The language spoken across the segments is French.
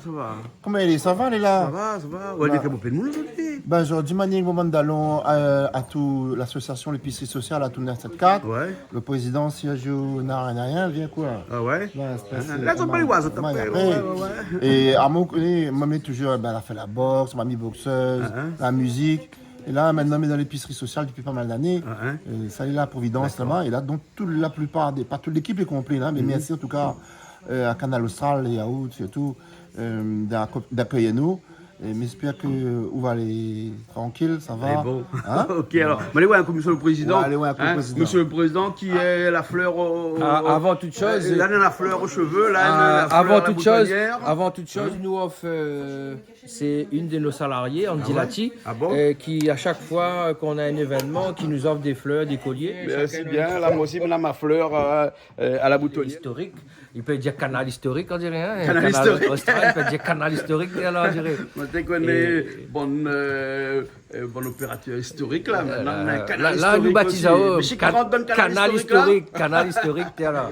ça va? Comment elle est? Ça va, elle est là? Ça va. Ouais, il y a plein de monde aujourd'hui. Ben, je dis manier moment d'allons à tout l'association l'épicerie sociale à tout 974. Ouais. Le président Sergio Narayan vient quoi? Ah ouais? Ben, Là, ça pas les oiseaux, t'as fait. Ouais. Et à mon côté, maman toujours, ben, elle a fait la boxe, mamie boxeuse, la musique. Et là, maintenant, elle est dans l'épicerie sociale depuis pas mal d'années. Et ça est là à Providence, là-bas. Et là, donc, la plupart pas toute l'équipe est complète, là, mais merci en tout cas à Canal Austral et à Out, surtout, d'accueillir nous. Et j'espère que vous allez tranquille, ça va. Et bon. Hein? Ok, alors, allez voir un monsieur le président. Ouais, allez voir un président. Monsieur le président qui est la fleur Avant toute chose, là, on a la fleur aux cheveux, là, on a la fleur avant à la toute chose, nous offre, c'est une de nos salariés, Andy Lati, Ah bon? qui à chaque fois qu'on a un événement, qui nous offre des fleurs, des colliers. Merci bien, là, moi aussi, on a ma fleur à la boutonnière. Historique. Il peut dire canal historique, on dirait. Hein? Canal historique. Austral, il peut dire canal historique, alors, on dirait. Moi, je connais bon opérateur historique, là, maintenant. Mais canal Là, nous baptisons canal historique. canal historique, t'es là.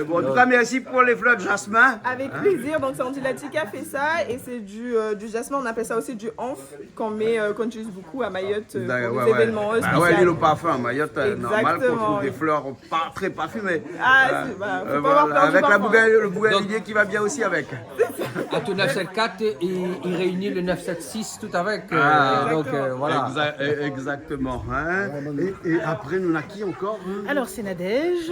Bon, en tout cas, merci pour les fleurs de jasmin. Avec plaisir, donc c'est Andy Lati qui a fait ça et c'est du jasmin, on appelle ça aussi du anf qu'on utilise beaucoup à Mayotte pour les événements spéciaux. Ouais, l'île au parfum à Mayotte, normal qu'on trouve oui. des fleurs pas très parfumées. Ah, faut pas avoir peur du avec parfum. le bougainvillier qui va bien aussi avec. À tout 974, il réunit le 976 tout avec. Donc voilà. Exactement. Hein. Et après, nous, on a qui encore hein? Alors, c'est Nadège.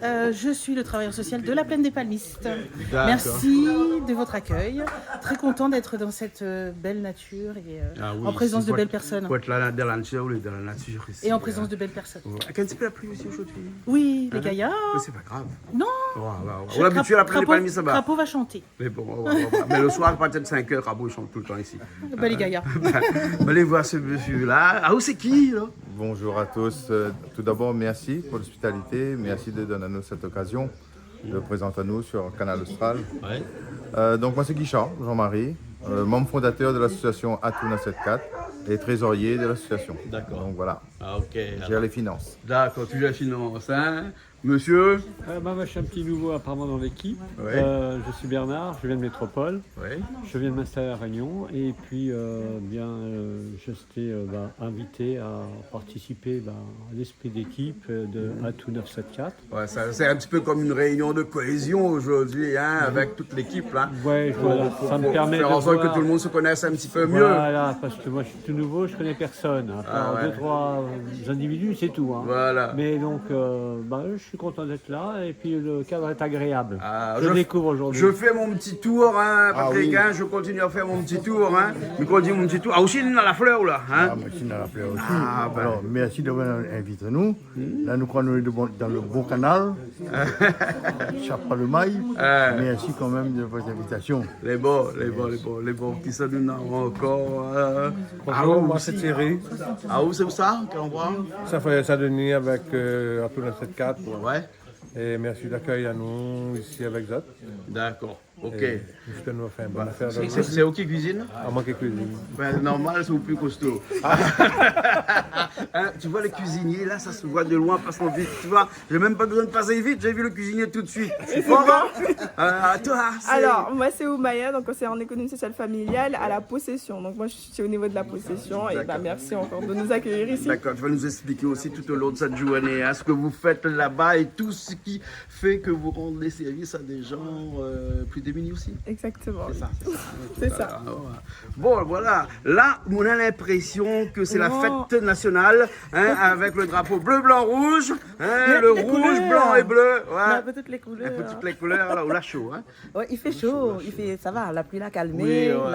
Je suis le travailleur social de la Plaine des Palmistes. D'accord. Merci de votre accueil. Très content d'être dans cette belle nature et en présence de belles personnes. Pour être là dans la nature, dans la nature ici. Et en présence de belles personnes. Quand un petit peu la pluie aussi aujourd'hui. Oui, les gaillards. Mais c'est pas grave. Non. On est habitué à la pluie des palmiers, ça va. Crapaud va chanter. Mais bon, mais le soir, à partir de 5 heures, Crapaud chante tout le temps ici. Les gaillards. Allez voir ce monsieur-là. Ah, où c'est qui, là? Bonjour à tous. Tout d'abord, merci pour l'hospitalité. Merci de donner à nous cette occasion de présenter à nous sur Canal Austral. Donc, moi, c'est Guichard, Jean-Marie, membre fondateur de l'association Atout 974 et trésorier de l'association. D'accord. Donc, voilà. Ah, ok. Je gère les finances. D'accord, tu gères la finance, hein? Monsieur? Moi, je suis un petit nouveau apparemment dans l'équipe. Ouais. Je suis Bernard, je viens de Métropole. Oui. Je viens de m'installer à Réunion et puis j'étais invité à participer à l'esprit d'équipe de Atout 974. Ouais, c'est un petit peu comme une réunion de cohésion aujourd'hui, hein, avec toute l'équipe, là. Ouais, voilà, ça me permet faire de en sorte voir- que tout le monde se connaisse un petit peu mieux. Voilà, parce que moi je suis tout nouveau, je connais personne. À part ouais. 2-3 individus, c'est tout. Hein. Voilà. Mais donc, je suis content d'être là et puis le cadre est agréable. Ah, je découvre aujourd'hui. Je fais mon petit tour, hein, Patrick, hein, je continue à faire mon petit tour, hein. Je continue mon petit tour. Ah, aussi, il y a la fleur, là, hein. Ah, merci dans la fleur aussi. Ah, ben. Alors, merci d'avoir invité nous. Là, nous croyons dans le bon canal. Chape pas le mail. Merci quand même de votre invitation. Les bons qui sont nous n'avons encore. Bonjour, moi c'est Thierry. Ah, où c'est où ça? Quel endroit? Ça fait Saint-Denis avec Atout 974. Ouais. Et merci d'accueil à nous ici avec Zot. D'accord. Ok. Jusqu'à nous faire une bonne affaire. C'est où qui cuisine? À moi qui cuisine. Ben, normal, c'est au plus costaud. Hein, tu vois le cuisinier, là, ça se voit de loin, passant vite. Tu vois, j'ai même pas besoin de passer vite, j'ai vu le cuisinier tout de suite. C'est fort, hein? Toi, c'est... Alors, moi c'est Oumaya, donc c'est en économie sociale familiale à la possession. Donc moi je suis au niveau de la possession et merci encore de nous accueillir ici. D'accord, tu vas nous expliquer aussi tout au long de cette journée hein, ce que vous faites là-bas et tout ce qui fait que vous rendez service à des gens plus démunis aussi. Exactement. C'est ça. C'est ça. Bon, voilà. Là, on a l'impression que c'est la fête nationale hein, avec le drapeau bleu, blanc, rouge. Hein, le rouge, blanc et bleu. Ouais. Un peu toutes les couleurs. Un peu toutes les couleurs, là, où la chaud. Hein. Ouais, il fait chaud, ça va, la pluie l'a calmé, Oui, ouais.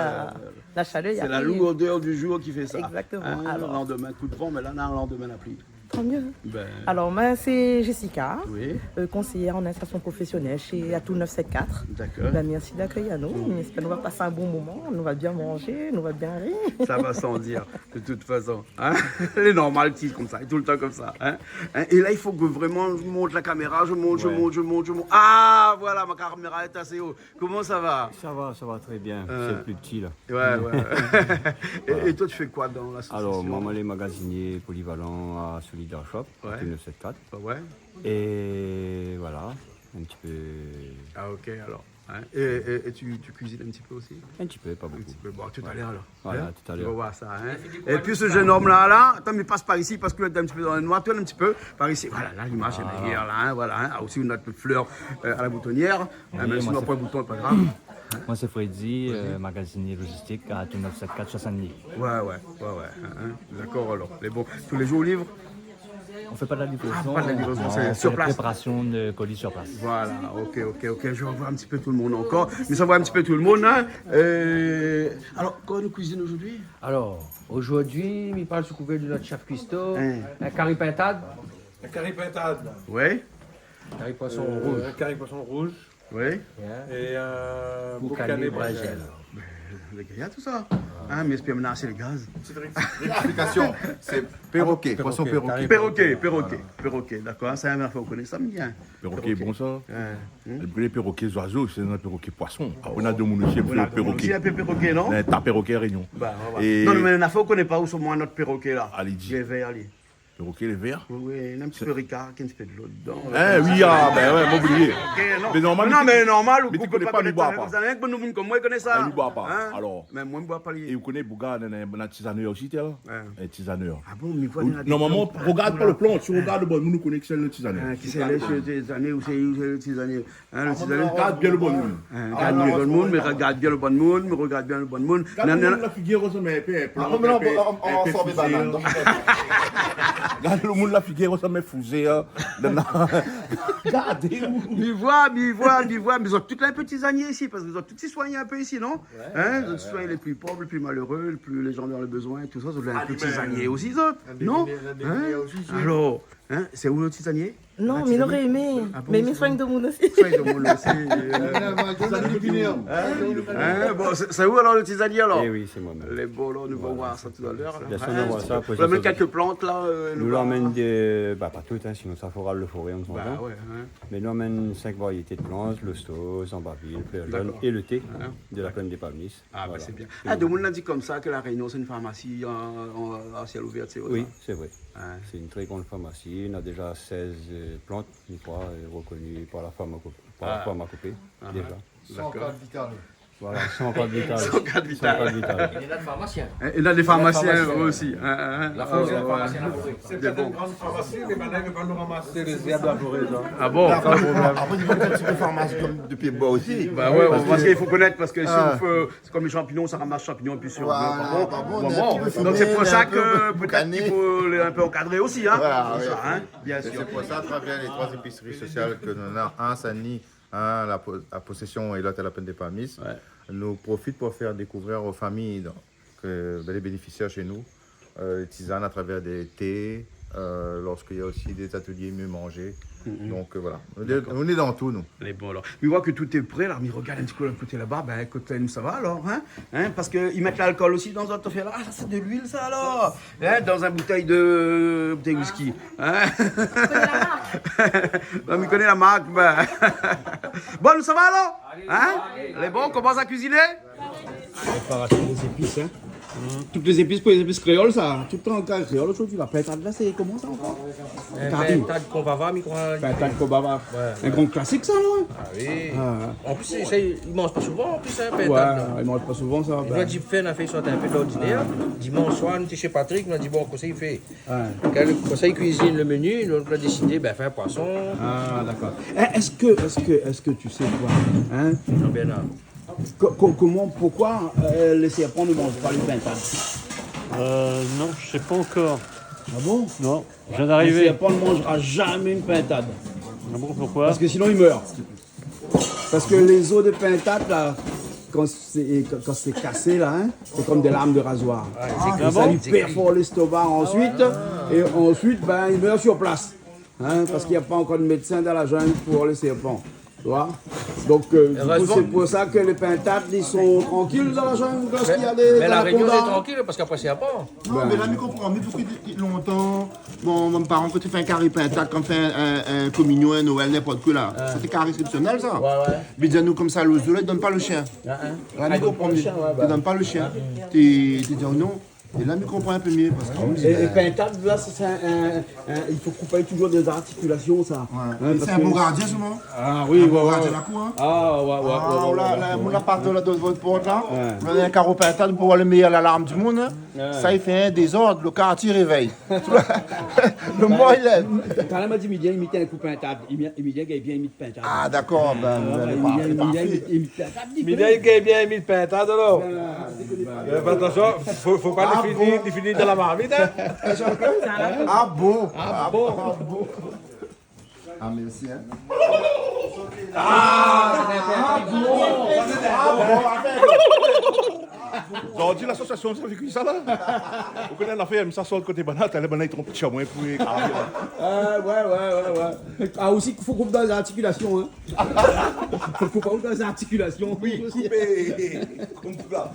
la chaleur. C'est la lourdeur du jour qui fait ça. Exactement. Hein, Alors, le lendemain, coup de vent, mais là, on a un lendemain la pluie. tant mieux. Ben, Alors, moi, c'est Jessica, oui, conseillère en insertion professionnelle chez Atout 974. d'accord. Ben, merci d'accueillir nous. J'espère qu'on va passer un bon moment, on va bien manger, on va bien rire. Ça va sans dire, de toute façon. Hein? Les normales qui comme ça, tout le temps comme ça. Hein? Et là, il faut que vraiment je monte la caméra, je monte. Ah, voilà, ma caméra est assez haut. Comment ça va? Ça va très bien. C'est le plus petit là. Ouais. Et toi, tu fais quoi dans l'association? Alors, moi, les magasiniers polyvalents à Solidar Shop, Ouais. 974. Ouais. Et voilà, un petit peu. Ah, ok, alors. Hein. Et tu cuisines un petit peu aussi? Un petit peu, pas beaucoup. Bon, tout à l'heure alors. Voilà, Hein? tout à l'heure. Tu vas voir ça. Hein? Et puis ce jeune homme-là, attends, mais passe par ici parce que là, t'es un petit peu dans le noir, tourne un petit peu par ici. Voilà, là, l'image est meilleure, là. Hein, voilà, hein. Aussi, on a une fleur à la boutonnière. Oui, même si on n'a pas de bouton, pas grave. Moi, c'est Freddy, magasinier logistique à tout 974 Soissagny. Ouais. Hein. D'accord, alors. Les bons. Tous les jours au livre? On fait pas de la livraison. Pas de la livraison, on c'est fait sur la place. préparation de colis sur place. Voilà, ok. Je vais voir un petit peu tout le monde encore. Mais ça va un petit peu tout le monde. Hein. Alors, quoi nous cuisine aujourd'hui? Alors, aujourd'hui, il parle sous couvert de notre chef cuistot, un curry pintade, Un carré pintade. Oui. curry poisson rouge. Un carré poisson rouge. Oui. Et un Boucané boucané bragel. Il y a tout ça. Hein, mais c'est menacer le gaz. Explication, c'est perroquet, poisson perroquet. Perroquet, d'accord. Ça, il faut connaître ça bien. Perroquet, bon ça. Ouais. Les perroquets oiseaux, c'est un perroquet poisson. On a deux mononciers pour le C'est perroquet. un peu perroquet, non? T'as perroquet réunion. Bah, Et- Non, mais on ne connaît pas où sont moi notre perroquet là. Allez, dis. Les verts, allez. Perroquet, les verts. Oui, il y a un petit peu Ricard, qui a un petit peu de l'eau dedans. Oui, ben ouais, m'oublier. Ok, non. Mais normal, Non, mais normal, mais tu connais pas, il boit pas. Vous avez un bon monde comme moi, il connaît ça. Il boit pas. Hein? Alors. Mais moi, je ne bois pas Et les. vous connaissez Bouga, un tisaneur aussi, là? Un tisaneur. Ah bon, mais quoi, il y en a des Normalement, plans, regarde pas le plan. Tu regardes le bon, nous connaissons que c'est le tisaneur. Qui c'est les tisanés ou c'est le tisané? Le tisané. Regarde bien le bon monde. Regarde bien le bon monde, mais regarde bien le bon monde, mais regarde bien le bon monde. Regarde la figure, mais On sort des bananes. Regarde le monde, la figure, ça me fusée. Regardez. M'y voit, mais ils ont tous les petits tisaniers ici, parce qu'ils ont tous soigné un peu ici, non? Hein? Ils ont soigné les plus pauvres, les plus malheureux, les gens dans le besoin, tout ça, ils ont un peu tisanier aussi, ça, non? Hein? Alors, hein? C'est où le tisanier? Non, mais il aurait aimé. Mais il soigne de monde aussi. Soigne de monde aussi. Hein? Bon, c'est où alors le tisanier alors? Eh oui, c'est moi-même. Les beaux, là, nous allons voir ça tout à l'heure. Bien sûr, on va voir ça. On amène quelques plantes là. Nous l'emmène des. Bah, pas toutes, hein, sinon ça fera le forêt en ce moment. Bah ouais, hein. Mais nous emmène 5 variétés de plantes, l'hosto, zambaville, fleur jaune et le thé de la plaine des Palmis. Ah, Voilà. bah c'est bien. Ah, de monde a dit comme ça que la Réunion c'est une pharmacie en ciel ouvert, c'est vrai? Oui, c'est vrai. Hein. C'est une très grande pharmacie. On a déjà 16 plantes, je crois, reconnues par la pharmacopée déjà. D'accord. Voilà, 104 vital. 104 vital. 104 vital. Il y en a de pharmaciens. Il y a des pharmaciens eux aussi. La pharmacienne a compris. C'est peut-être une grande pharmacie, mais maintenant, il ne va pas nous ramasser les herbes labourées. Ah bon? Après, il faut un petit peu pharmacie comme de Pied-Bois aussi. Bah ouais, parce qu'il faut connaître, parce que si on fait, c'est comme les champignons, ça ramasse champignons et puis sur donc c'est pour ça que peut-être qu'il faut les un peu encadrer aussi, hein. Voilà, C'est ça, hein, bien sûr. C'est pour ça, à travers les 3 épiceries sociales que nous avons, un à Saint-Denis, un à Possession et l'autre à la Plaine des Palmis, nous profitent pour faire découvrir aux familles les bénéficiaires chez nous, les tisanes à travers des thés, lorsqu'il y a aussi des ateliers mieux manger. Donc voilà, on est dans tout, nous. Mais bon alors, mais voit que tout est prêt, là, mais regarde un petit peu le côté là-bas, ben écoute, nous ça va alors, hein, parce qu'ils mettent l'alcool aussi dans un affaire là, ah ça c'est de l'huile ça alors, hein, dans une bouteille de whisky, hein. On connaît la marque, ben. Bon, nous ça va alors, hein, les bons, on commence à cuisiner. Préparation des épices, hein. Toutes les épices pour les épices créoles, ça. Tout le temps en créole, aujourd'hui, la pintade là, c'est comment ça encore? Pintade qu'on va voir, Pintade Kobava. Un grand classique, ça, là. Ah oui. En plus, il mange pas souvent, en plus, hein, Ouais, pintade. il mange pas souvent, ça. Il doit dire faire une affaire un peu d'ordinaire. Dimanche soir, nous étions chez Patrick, nous a dit bon, conseil fait. Quand le conseil cuisine le menu, nous on a décidé ben faire poisson. Ah d'accord. Est-ce que tu sais quoi, hein? Bernard. Comment, pourquoi les serpents ne mangent pas les pintades? Non, je sais pas encore. Ah bon? Non, je viens Le d'arriver. serpent ne mangera jamais une pintade. Ah bon, pourquoi? Parce que sinon il meurt. Parce que les os de pintade là, quand c'est cassé là, hein, c'est comme des lames de rasoir. Et ça lui perfore l'estomac ensuite, et ensuite ben, il meurt sur place. Hein, parce qu'il n'y a pas encore de médecin dans la jungle pour les serpents. Tu vois? Donc du coup, c'est pour ça que les pintades ils sont tranquilles dans la jungle lorsqu'il y a des Mais la Réunion c'est anacondas. tranquille parce qu'après c'est à part. Non, mais là, je comprends. Mais depuis longtemps, mon parent, quand tu fais un carré pintade, comme fait un communion, un Noël, n'importe quoi là, c'était carré exceptionnel ça. Mais dis-nous comme ça, l'oiseau là, il donne pas le chien. Là, tu comprends mieux. Il donne pas le chien. Tu dis non. Et là, il comprend un peu mieux parce que... Et pintade, là, il faut couper toujours des articulations, ça. Ouais. C'est un bon gardien, souvent. Ah oui, bon gardien la cour, hein. Ah, ouais. Là, mon appart de votre porte, là, on a un carreau pintade pour voir le meilleur l'alarme du monde. Ça, il fait un désordre, le quartier réveille. Le mois, il est... Quand elle m'a dit, il imitait un coup pintade. Il vient qu'il bien imite pintade. Ah, d'accord, il est parfait. Miguel qui est bien mis de pintade alors. Fais attention, faut pas les finir dans la marmite. Hein? Ah bon. Ah bon. Ah, merci, hein. J'ai dit l'association, ça fait que ça là. Vous connaissez l'affaire, mais ça sort le côté banane, t'as les bananes, ils trompent petit chamois pour les carrières. Ouais. Ah, aussi, il faut couper dans les articulations, hein. Faut pas couper dans les articulations. Oui, couper, comme ça.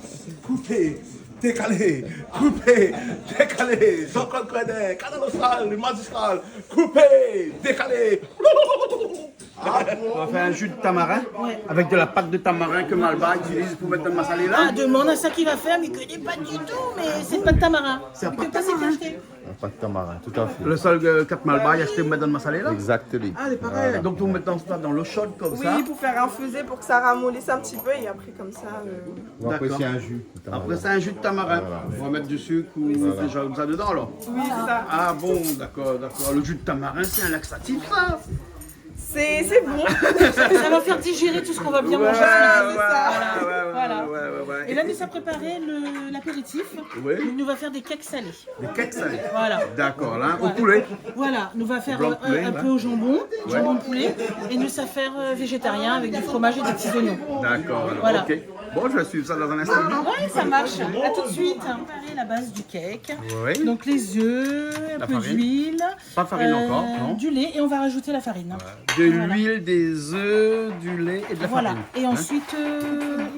Couper, décaler, couper, décaler. Jean-Claude Credin, Canal Austral, le magistral. Couper, décaler. On va faire un jus de tamarin avec de la pâte de tamarin que Malba utilise pour mettre dans le massalé là. Ah, demande à ça qu'il va faire, mais il connaît pas du tout, mais c'est pas de tamarin. C'est Il pas peut de pas tamarin. s'acheter. Pas de tamarin, tout à fait. Le seul 4 Malba, il a acheté pour mettre dans le massalé là. Exactement. Ah, c'est pareil. Voilà. Donc, vous mettez dans l'eau chaude comme ça. Oui, pour faire infuser, pour que ça ramollisse un petit peu et après comme ça. Après, D'accord. c'est un jus. Après, c'est un jus de tamarin. On va mettre du sucre ou des choses comme ça dedans alors. Oui, c'est ça. Ah bon, d'accord. Le jus de tamarin, c'est un laxatif ça. C'est bon. Ça va faire digérer tout ce qu'on va bien manger. Voilà. Et là, nous sommes préparé l'apéritif. Oui. Il nous va faire des cakes salés. Des cakes salés. Voilà. D'accord, là, au poulet. Voilà, nous va faire Blanc de poulet, un peu au jambon, jambon de poulet, et nous ça faire végétarien avec du fromage et des petits oignons. D'accord, alors, Voilà. ok. Bon, je vais suivre ça dans un instant. Oui, ça marche. À tout de suite. Préparer la base du cake. Oui. Donc les œufs, un La peu farine. d'huile. Pas de farine encore, non. Du lait et on va rajouter la farine. De l'huile, des œufs, du lait et de la Voilà. farine. Et ensuite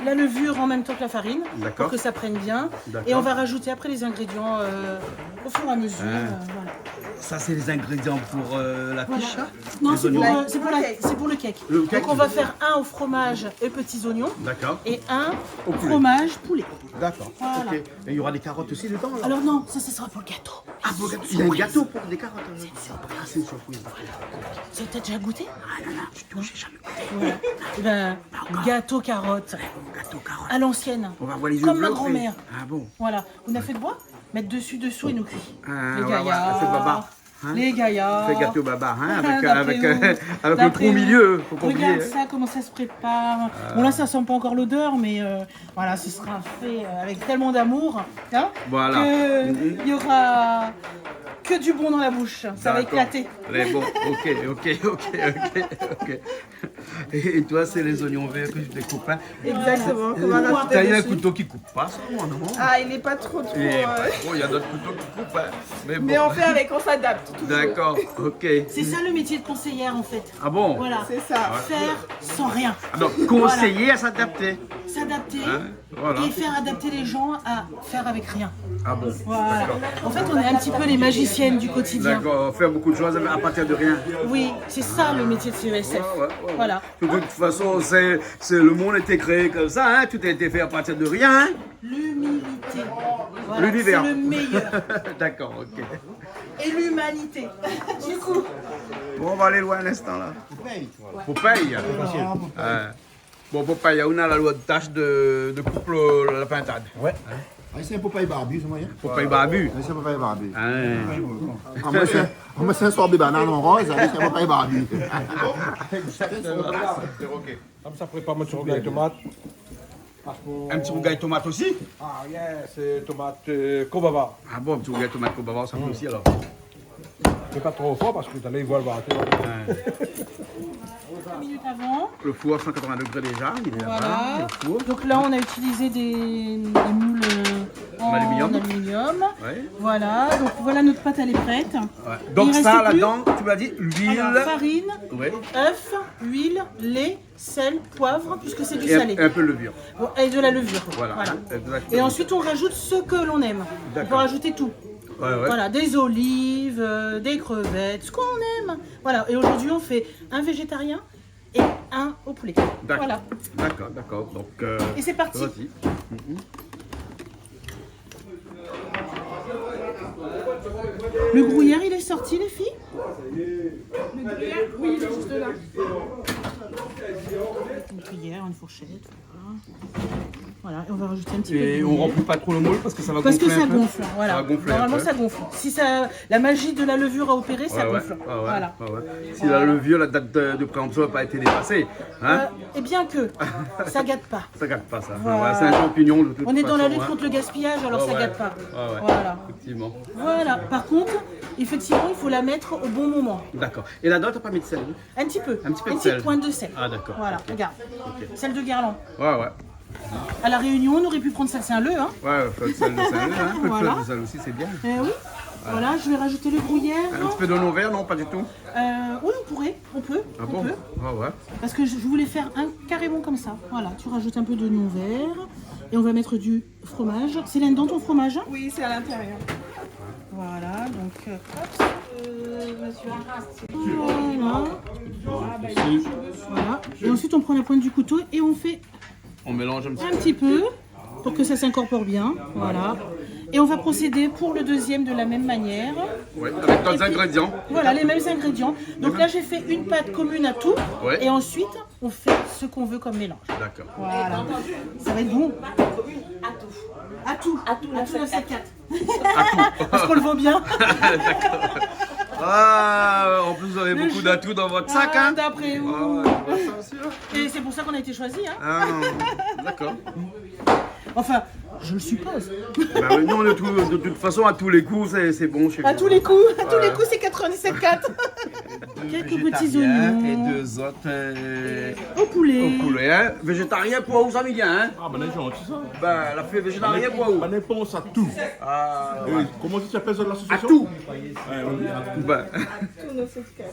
la levure en même temps que la farine D'accord. pour que ça prenne bien. D'accord. Et on va rajouter après les ingrédients au fur et à mesure. Voilà. Ça, c'est les ingrédients pour la quiche. Non, Les c'est oignons. pour le cake. Le cake, Donc on va faire un au fromage et petits oignons D'accord. et un Au au poulet. fromage poulet. D'accord. Voilà. Ok. Et il y aura des carottes aussi dedans là. Alors non, ça sera pour le gâteau. Ah, pour le gâteau. Il y a un gâteau pour des carottes. Ah, c'est une surprise. Ça t'as déjà goûté? Ah non, du tout, j'ai jamais goûté. Voilà. Eh ben, gâteau carotte. Gâteau carotte. À l'ancienne. On va voir les yeux Comme ma bleus, grand-mère. Ah bon. Voilà. On a fait de bois? Mettre dessous et nous cuit. Ah, Les ouais, gaillards. c'est baba. Hein? Les gaillards. Fait gâteau baba, hein, D'après avec où le D'après trou au où milieu, faut pas Regarde oublier. ça, comment ça se prépare. Bon là, ça sent pas encore l'odeur, mais voilà, ce sera fait avec tellement d'amour, hein, Voilà. qu'il y aura que du bon dans la bouche. Ça va D'accord. éclater. Mais bon, ok. Et toi, c'est les oignons verts que je découpe. Hein. Exactement. Qu'on va rajouter T'as eu un dessus. couteau qui coupe pas, ça, moi, non? Ah, il est pas trop. Et pas trop, il y a d'autres couteaux qui coupent. Hein. Mais bon. Mais on fait avec, on s'adapte. toujours. D'accord, ok. C'est ça le métier de conseillère en fait. Ah bon? Voilà. C'est ça. Faire sans rien. Donc, conseiller à s'adapter. S'adapter Hein, voilà. et faire adapter les gens à faire avec rien. Ah bon? Voilà. En fait, on est un petit peu les magiciennes du quotidien. D'accord, faire beaucoup de choses à partir de rien. Oui, c'est ça le métier de CESF. Ouais. Voilà. De toute façon, le monde a été créé comme ça, hein. Tout a été fait à partir de rien. Hein. L'humilité. Voilà, L'univers. c'est le meilleur. D'accord, ok. Et l'humanité. Du coup. Bon, on va aller loin un instant là. Popeye. Bon, Popeye, on a la loi de tâche de couple la pintade. Ouais. Ah, c'est un Popeye barbu, c'est moyen. Popeye barbu. C'est un Popeye barbu. Ah, Moi, c'est un soir de banane en rose, c'est un Popeye barbu. Comme ça, prépare mon petit rougail tomate. un petit rougail tomate aussi. Ah, yes, c'est tomate kobava. Ah bon, un petit rougail tomate kobava, ça peut aussi alors. C'est pas trop fort parce que vous allez voir le battre. 5 minutes avant. Le four à 180 degrés déjà, il est là-bas, Voilà. le four. Donc là, on a utilisé des moules en aluminium. Ouais. Voilà. Donc voilà, notre pâte, elle est prête. Ouais. Donc Il ça, reste plus- là-dedans, tu m'as dit l'huile. Alors, farine, Ouais. œuf, huile, lait, sel, poivre, puisque c'est du Et salé. un peu de levure. Bon, et de la levure. Voilà. Exactement. Et ensuite, on rajoute ce que l'on aime. On peut D'accord. rajouter tout. Ouais. Voilà, des olives, des crevettes, ce qu'on aime. Voilà. Et aujourd'hui, on fait un végétarien et un au poulet. D'accord. Voilà. D'accord. Donc, Et c'est parti. vas-y. Le gruyère, il est sorti, les filles? Le gruyère, oui, il est juste là. Une cuillère, une fourchette, voilà. Et on va rajouter un petit peu de Et on gruyère. remplit pas trop le moule parce que ça va Parce gonfler que ça un peu. gonfle, voilà. Ça va gonfler un Normalement, peu. ça gonfle. Si ça, la magie de la levure a opéré, ça gonfle. Voilà. Si la levure, la date de péremption n'a pas été dépassée, hein, Et bien que ça gâte pas. ça gâte pas ça. Voilà. Voilà, c'est un champignon de toute On est dans la façon, lutte hein. contre le gaspillage, alors ça gâte pas. Ouais. Voilà. Effectivement. Voilà. Par contre, effectivement, il faut la mettre au bon moment. D'accord. Et là-dedans, t'as pas mis de sel? Un petit peu. Un petit peu de Une sel. petite pointe de sel. Ah, d'accord. Voilà, Ok. regarde. Ok. Sel de Guerlain. Ouais. À la Réunion, on aurait pu prendre ça, c'est un leu, hein. Ouais, peu de sel de sel, hein. Un peu Voilà. de sel aussi, c'est bien. Eh oui. Voilà, je vais rajouter le gruyère. Un petit peu d'oignon vert, non, pas du tout. Oui, on peut. Ah on bon? peut. Ouais. Parce que je voulais faire un carrément comme ça. Voilà, tu rajoutes un peu d'oignon vert. Et on va mettre du fromage. C'est là-dedans ton fromage, hein? Oui, c'est à l'intérieur. Voilà, donc hop. Voilà. Et ensuite, on prend la pointe du couteau et on fait On mélange un petit peu pour que ça s'incorpore bien. Voilà. Et on va procéder pour le deuxième de la même manière. Ouais, avec d'autres Et puis, ingrédients. Voilà, les mêmes ingrédients. Donc là, j'ai fait une pâte commune à tout. Ouais. Et ensuite, on fait ce qu'on veut comme mélange. D'accord. Voilà. Ça va être bon. À tout. À tout 974. Parce qu'on le vaut bien. Ah, en plus, vous avez beaucoup d'atouts dans votre sac, hein? D'après vous. Ah ouais, ça, sûr. Et c'est pour ça qu'on a été choisis. Hein. Ah, d'accord. Enfin, je le suppose. Bah oui, non, de toute façon, à tous les coups, c'est bon chez vous. À tous les coups, c'est 97,4. Quelques petits oignons. Et deux autres au poulet. Au poulet, hein. Végétarien pour où ça vient, hein? Ah, ben, les gens, tu sais. Ben, la fée végétarien pour où? Ben, les pense à tout. Ah, Et comment tu appelles ça de à l'association? tout. Ouais, on dit à tout. Ben, Tout 974.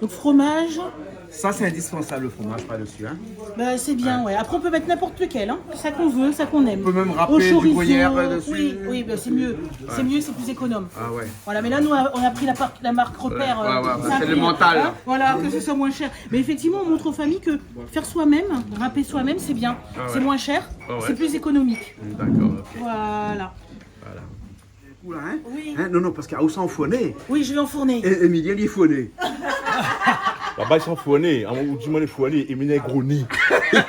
Donc fromage, ça, c'est indispensable, le fromage par-dessus, hein? bah, c'est bien, ouais. Après, on peut mettre n'importe lequel, hein. Ça qu'on veut, ça qu'on aime. On peut même Au râper du chorizo, gruyère dessus. Oui, bah, c'est mieux. C'est mieux, c'est plus économe. Ah ouais. Voilà, mais là, nous, on a pris la marque repère. Ouais, ça c'est a le pris, mental, hein, là. voilà, que ce soit moins cher. Mais effectivement, on montre aux familles que faire soi-même, râper soi-même, c'est bien. Ah ouais. C'est moins cher, Ah ouais. c'est plus économique. D'accord, ok. Voilà. Oula, hein? Oui. Hein, non, parce qu'à où ça enfourné. Oui, je vais enfourner. Et Emilien, il est fourné. Là-bas, ils sont fournés. Ou du moins, les fournés. Et les gros nids. La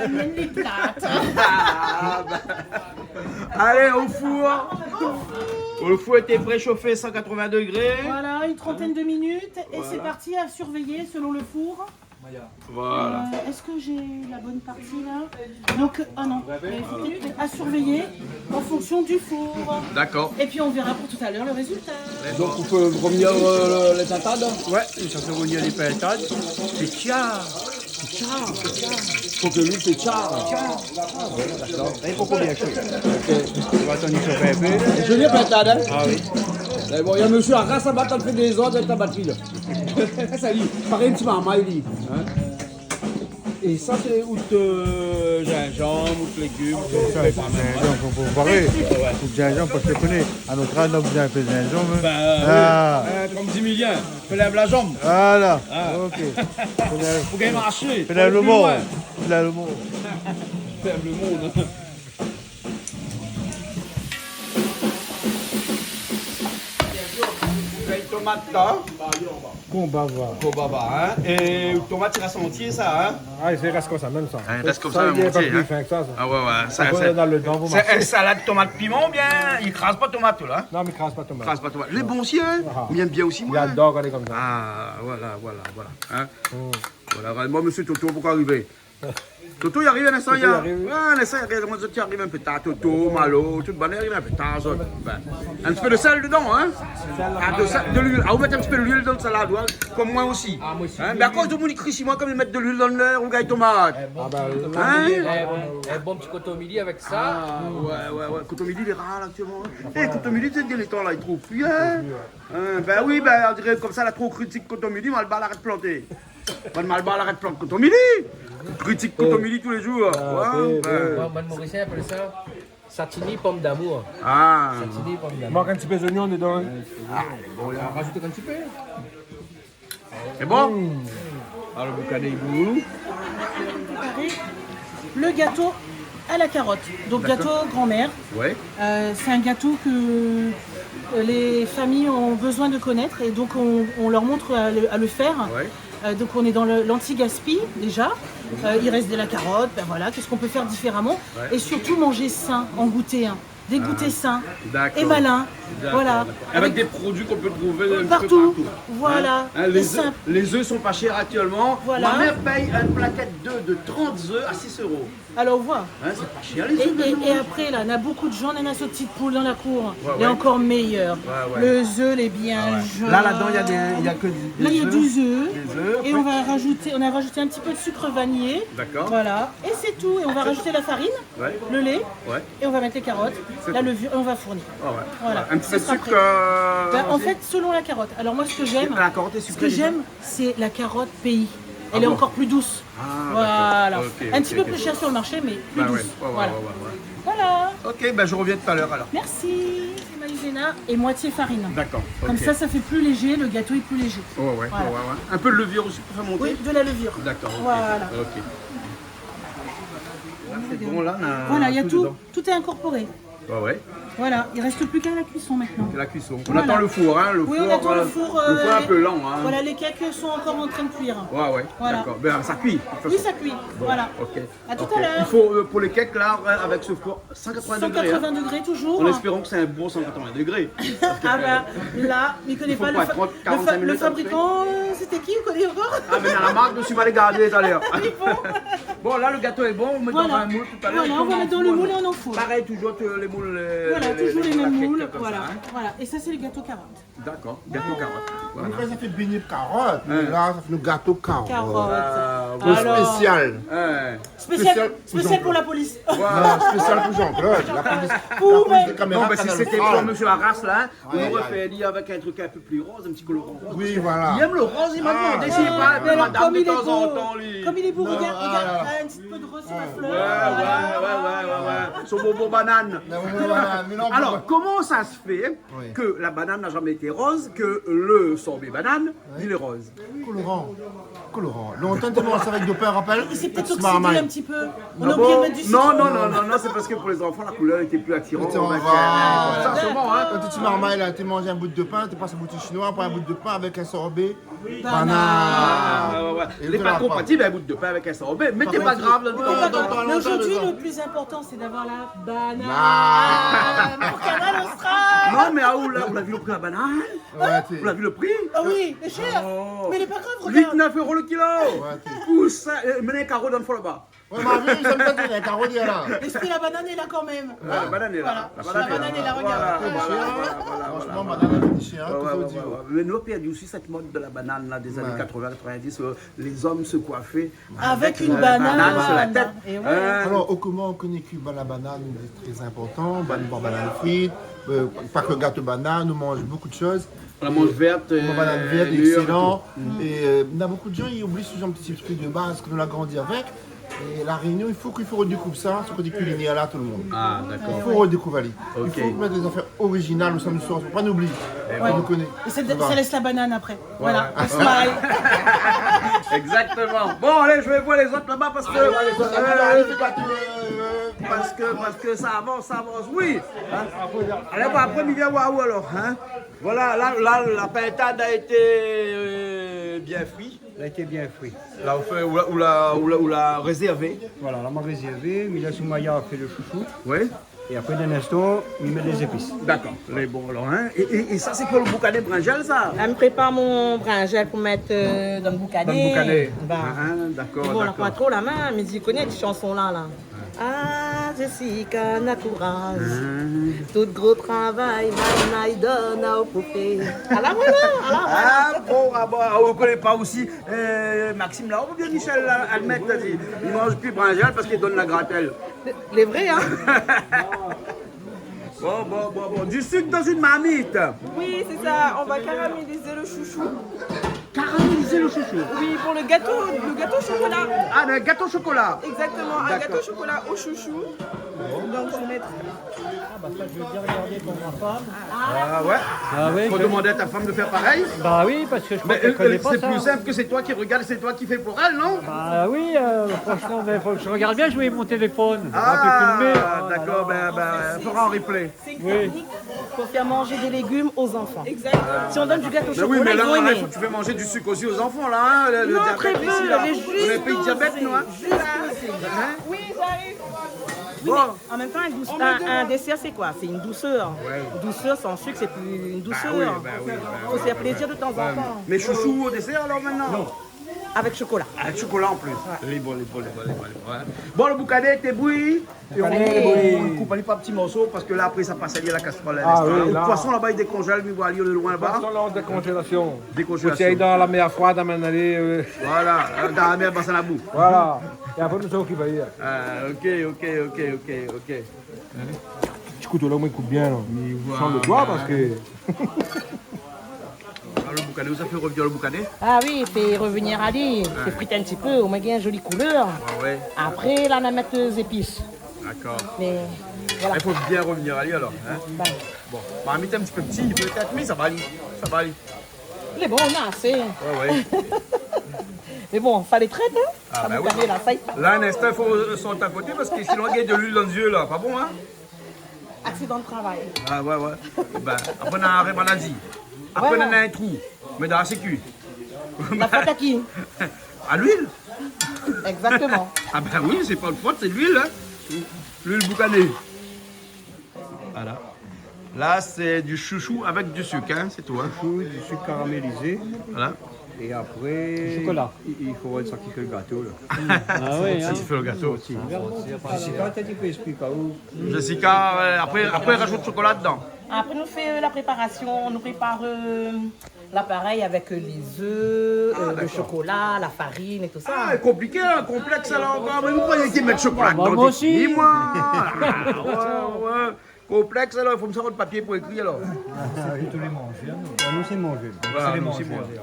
mienne est plate. Allez, au four. Le four était préchauffé 180 degrés. Voilà, une trentaine de minutes. Et c'est parti à surveiller selon le four. Voilà. Est-ce que j'ai la bonne partie là? Donc, ah non, à surveiller en fonction du four. D'accord. Et puis on verra pour tout à l'heure le résultat. Donc on peut revenir les pintades? Ouais, ça fait revenir les pintades. C'est tchar. Faut que lui c'est tchar. D'accord. Et pour combien chaud? Ok. On va attendre une chauffer un peu. Je viens pintade, hein? Ah oui. Mais bon, il y a monsieur Arras à battre, fait des ordres avec ta batterie là. Ça dit, pareil un petit maman, il dit. Hein? Et ça c'est outre gingembre, outre légumes. Ça, c'est gingembre, faut comparer. Le gingembre, parce que je connais. À notre âge, on a un peu de gingembre. Comme Dimilien, fais la jambe. Voilà. Ok. Faut gagner marcher. Fais le monde. Fais le monde. Faire le monde. Tomate là. Combava, hein. Et tomate, il reste entier ça, hein. Ah, il reste comme ça, même ça. Il reste comme ça, même entier, hein. Ah ouais, ça. Dans le temps, vous C'est un salade tomate piment ou bien il écrase pas tomate là? Non, mais crasse pas tomate. Écrase pas tomate. Les bons aussi, hein. Bien aussi, moi. Il adore quand il est comme ça. Ah, voilà. Hein. Voilà, moi, monsieur Toto, pourquoi arriver? Toto, il arrive un instant, il arrive. Ouais, un instant, il arrive. Moi, je arrive un peu tard. Toto, Malo, toute bonne, il arrive un peu tard. Un petit peu de sel dedans, hein. De l'huile. Ah, vous mettez un petit peu d'huile dans le salade, ouais. Comme moi aussi. Ah, moi aussi. Hein? Mais à cause de mon écrit, si moi, comme ils mettent de l'huile dans le on gagne tomate. Un bon petit cotomili avec ça. Ah, ouais. Cotomili, il est rare, là, actuellement. Eh, Cotomili, c'est les temps, là, il trouve plus, hein. Ben oui, on dirait comme ça, la trop critique Cotomili, Malbar l'arrête de planter. Malbar l'arrête de planter Cotomili. Critique Cotomili tous les jours. Moi, Mauricien appelle ça satini pomme d'amour. Ah. Satini pomme d'amour. Manque un petit peu d'oignon dedans. Ah, bon, on rajoute un petit peu. C'est bon? Alors, vous connaissez vous. Le gâteau à la carotte. Donc gâteau grand-mère. Ouais. C'est un gâteau que les familles ont besoin de connaître et donc on leur montre à le faire. Ouais. Donc on est dans l'anti-gaspi déjà. Il reste de la carotte, ben voilà, qu'est-ce qu'on peut faire différemment. Ouais. Et surtout manger sain, en goûter un. Des goûters sains D'accord. et malins. D'accord, Voilà. d'accord. Avec des produits qu'on peut trouver un petit peu Partout. partout. Voilà. Les Et œufs, les œufs sont pas chers actuellement. Voilà. Ma mère paye une plaquette d'œufs de 30 œufs à 6 €. Alors on voit. Hein, c'est pas cher les œufs. Et après, là, on a beaucoup de gens, on a ce petite poule dans la cour. Ouais, Il est ouais. encore meilleur. Ouais, ouais. Le œuf, il est bien jaune. Là, là-dedans, il y a que des Là, il y a œufs. du œuf. Des œufs. Et on a rajouté un petit peu de sucre vanillé. D'accord. Voilà. Et c'est tout. Et on va rajouter la farine, Ouais. le lait. Ouais. Et on va mettre les carottes, C'est la tout. levure, et on va fournir. Ah ouais. Voilà. Un petit peu de Ce sera sucre. prêt. Ben, en fait, selon la carotte. Alors moi, ce que j'aime, La carotte est ce sucrée. que j'aime, c'est la carotte pays. Elle Ah est bon encore plus douce. Ah, Voilà. d'accord. Ok, Un petit ok, peu ok. plus cher sur le marché, mais plus Bah douce. ouais. Ouais, Voilà. ouais. Voilà. Ok, ben je reviens tout à l'heure alors. Merci. C'est maïzena et moitié farine. D'accord. Comme ok. ça fait plus léger. Le gâteau est plus léger. Ouais, ouais, Voilà. ouais, ouais. Un peu de levure aussi pour faire monter. Oui, de la levure. D'accord. ok. Voilà. Ok. Là, c'est bon, là, on a Voilà, il y a tout. dedans. Tout est incorporé. Ouais, ouais. Voilà, il reste plus qu'à la cuisson maintenant. C'est la cuisson. On Voilà. attend le four, hein. Le Oui, four, on attend le four. le four est un peu lent, hein. Voilà, les cakes sont encore en train de cuire. Ouais, ouais. Voilà. D'accord. Ben, ça cuit. de toute Oui, façon. ça cuit. Bon, Voilà. Ok. À tout Ok. à l'heure. Il faut, pour les cakes, là, avec ce four, 180 degrés. 180 hein. degrés toujours. En espérant que c'est un bon 180 degrés. Ah bah là, il connaît faut pas pas 30, 45 le minutes fabricant. C'était qui? Vous connaissez encore? Ah, mais dans la marque, je me suis mal gardé tout à l'heure. Oui, bon. Bon, là, le gâteau est bon. On met Voilà. dans un moule tout à l'heure. Voilà, et on puis va en mettre dans le four, moule et on en fout. Pareil, toujours les moules. Voilà, toujours les mêmes plaquettes moules. comme Voilà. ça, hein. Voilà. Et ça, c'est le gâteau carotte. D'accord. Gâteau carotte. Voilà. Après, ça fait beignet carotte. Mais là, ça fait le gâteau carotte. Carotte. Le Alors, spécial. Ouais. Spécial pour la police. Non, spécial pour Jean-Claude. La police de caméra. Non, mais si Canal c'était Star. pour M. Arras, là, on Ouais, aurait ouais. fait lire avec un truc un peu plus rose, un petit colorant rose. Oui, voilà. Il aime le rose, il m'a demandé s'il ouais, pas Mais alors, madame comme de il est temps en beau, temps, lui. comme il est beau, Non, regarde, voilà. un petit peu de rose sur la Ouais, fleur. ouais. Son bonbon banane. Mais non, Alors, comment ça se fait Oui. que la banane n'a jamais été rose, que le sorbet banane, il est rose? colorant. Longtemps, tu manges avec du pain, rappelle? Il s'est peut-être Petit oxydé marmaille. un petit peu. On Ah a oublié de bon? mettre du Non, citron. non, c'est parce que pour les enfants, la couleur était plus attirante. C'était en avec, vase. ça, sûrement, hein. Quand tu marmailles, là, tu manges un bout de pain, tu passes un bout de chinois, après un bout de pain avec un sorbet. Ah, Banane. ouais. Et Il n'est tu pas l'as compatible avec un bout de pain avec un sorbet, mais c'est pas grave. Mais aujourd'hui, le plus important, c'est d'avoir la banane pour Canal Austral. Non, mais où l'a vu le prix de la banane? Ouais, Vous l'avez vu le prix? Ah oui, c'est cher. Oh. Mais il est pas grave, regarde. 8-9 € le kilo. Pousse ça, menez un carreau dans le fond là-bas. Ouais, ma vie, ça me fait un carreau là. L'esprit de la banane est là quand même. La banane est là. Voilà. La banane est là, regarde. Franchement, banane, c'est cher, tout ça dit. Mais nous, on a perdu aussi cette mode de la banane là, des années 80-90. Les hommes se coiffaient Avec une banane sur la tête. Et ouais. Alors, au comment on connaît que la banane est très important, banane frite, pas que le gâteau banane, on mange beaucoup de choses. La mange verte. La banane verte est mûre, excellent. Et il y a beaucoup de gens, ils oublient ce genre de petit truc de base qu'on a grandi avec. Et la Réunion, il faut redécouvrir ça, ce côté culinaire là, tout le monde. Ah, d'accord. Il faut redécouvrir. Ok. Il faut mettre des affaires originales au samedi soir, il ne faut pas nous oublier. On nous connaît. Et ça laisse la banane après. Voilà, on smile. Exactement. Bon, allez, je vais voir les autres là-bas parce que. Parce que ça avance. Oui. Hein? Allez, bon, après, il vient voir où alors, hein? Voilà, là, la pintade a été bien frite. Elle a été bien fruit. Là, ou la réservé. Voilà, la m'a réservé, Mila Soumaya a fait le chouchou. Oui. Et après d'un instant, il met des épices. D'accord. Les bons alors, hein? Et ça, c'est quoi le boucané brinjel, ça? Elle me prépare mon brinjel pour mettre dans le boucané. Dans le boucané. Bah. D'accord, Bon, on n'a d'accord. pas trop la main, mais tu connais cette chanson-là. Là. Ah, Jessica n'a courage. Tout gros travail, maintenant il donne aux poupées. À la voilà, à la voilà. Ah bon, on ne connaît pas aussi Maxime là, ou bien Michel là, admettre, il ne mange plus brinjel parce qu'il donne la gratelle. Les vrais, hein? Bon. Du sucre dans une marmite. Oui, c'est ça. On va caraméliser le chouchou. Caraméliser le chouchou. Oui, pour le gâteau au chocolat. Ah, le gâteau au chocolat. Exactement, un D'accord. gâteau au chocolat au chouchou. Donc je vais mettre. Ah bah ça je vais bien regarder pour ma femme. Ah ouais. Ah oui, Faut demander à ta femme de faire pareil. Bah oui, parce que je crois Mais qu'elle connaît pas c'est ça. plus simple que c'est toi qui regarde, c'est toi qui fais pour elle, non? Bah oui, franchement, mais faut que je regarde bien jouer mon téléphone. On va plus filmer. Ah, d'accord, ben, fera en replay. Oui. Pour faire manger des légumes aux enfants. Exactement. Si on donne du gâteau au Mais oui, chocolat, mais là, ils vont il aimer. faut que tu fais manger du sucre aussi aux enfants, là. Hein, le Non, diabète très peu, ici, là. mais On juste est pays de diabète, nous. Hein. Juste dosé. Oui, j'arrive. Oui, mais en même temps, un dessert, c'est quoi? C'est une douceur. Douceur sans sucre, c'est plus une douceur. Faut se faire plaisir de temps en temps. Mais chouchou au dessert, alors, maintenant? Non. Avec chocolat. Avec chocolat en plus. Les bons. Bon, le boucané, t'es bouilli. Et on le coupe pas petits morceaux parce que là, après, ça passe à lier la casserole. Le poisson là-bas, il décongèle, lui, il va aller de loin là-bas. Poisson là, en décongélation. Décongélation. Faut que tu ailles dans la mer froide, à m'en aller. Voilà, dans la mer, bassin à boue. Voilà. Et après, nous sommes qui va y aller. Ok. Petit couteau là, au moins, il coupe bien. Là. Il sent le doigt parce que. Le boucané, ça fait revenir le boucané? Ah oui, il fait revenir à lui. Il fait friter un petit peu, au moins il y a une jolie couleur. Ouais. Après, là, on va mettre les épices. D'accord. Mais voilà. Il faut bien revenir à lui alors. Hein? Bon, on va mettre un petit peu petit, peut-être, mais ça va aller. Il est bon, on a assez. Ouais. Mais bon, ça les traite, hein? Ah, ça bah vous oui. permet la faille. Là, un instant, il faut sortir à côté parce que sinon, il y a de l'huile dans les yeux là. Pas bon, hein? Accident de travail. Ah, ouais. Ben, après, on a un arrêt maladie. Après, on a un trou. Mais dans la sécu. La faute à qui? À l'huile? Exactement. Ah, ben oui, c'est pas le faute, c'est l'huile. Hein? L'huile boucanée. Voilà. Là, c'est du chouchou avec du sucre, hein, c'est tout. Hein. Du sucre caramélisé. Voilà. Et après, chocolat. Il faut ça qui fait le gâteau. Là. Ah oui, Ça, tu fais le gâteau. Jessica, t'as dit que explique où? Jessica, après, rajoute chocolat dedans. Après, nous fait la préparation. On nous prépare l'appareil avec les œufs, le chocolat, la farine et tout ça. Ah, compliqué, hein, complexe alors encore. Mais vous croyez qu'il met de chocolat dedans? moi aussi. Dis-moi. Ouais. Complexe alors, il faut me sortir de papier pour écrire alors. Tous les manger. Nous, c'est manger. Voilà, C'est nous, manger.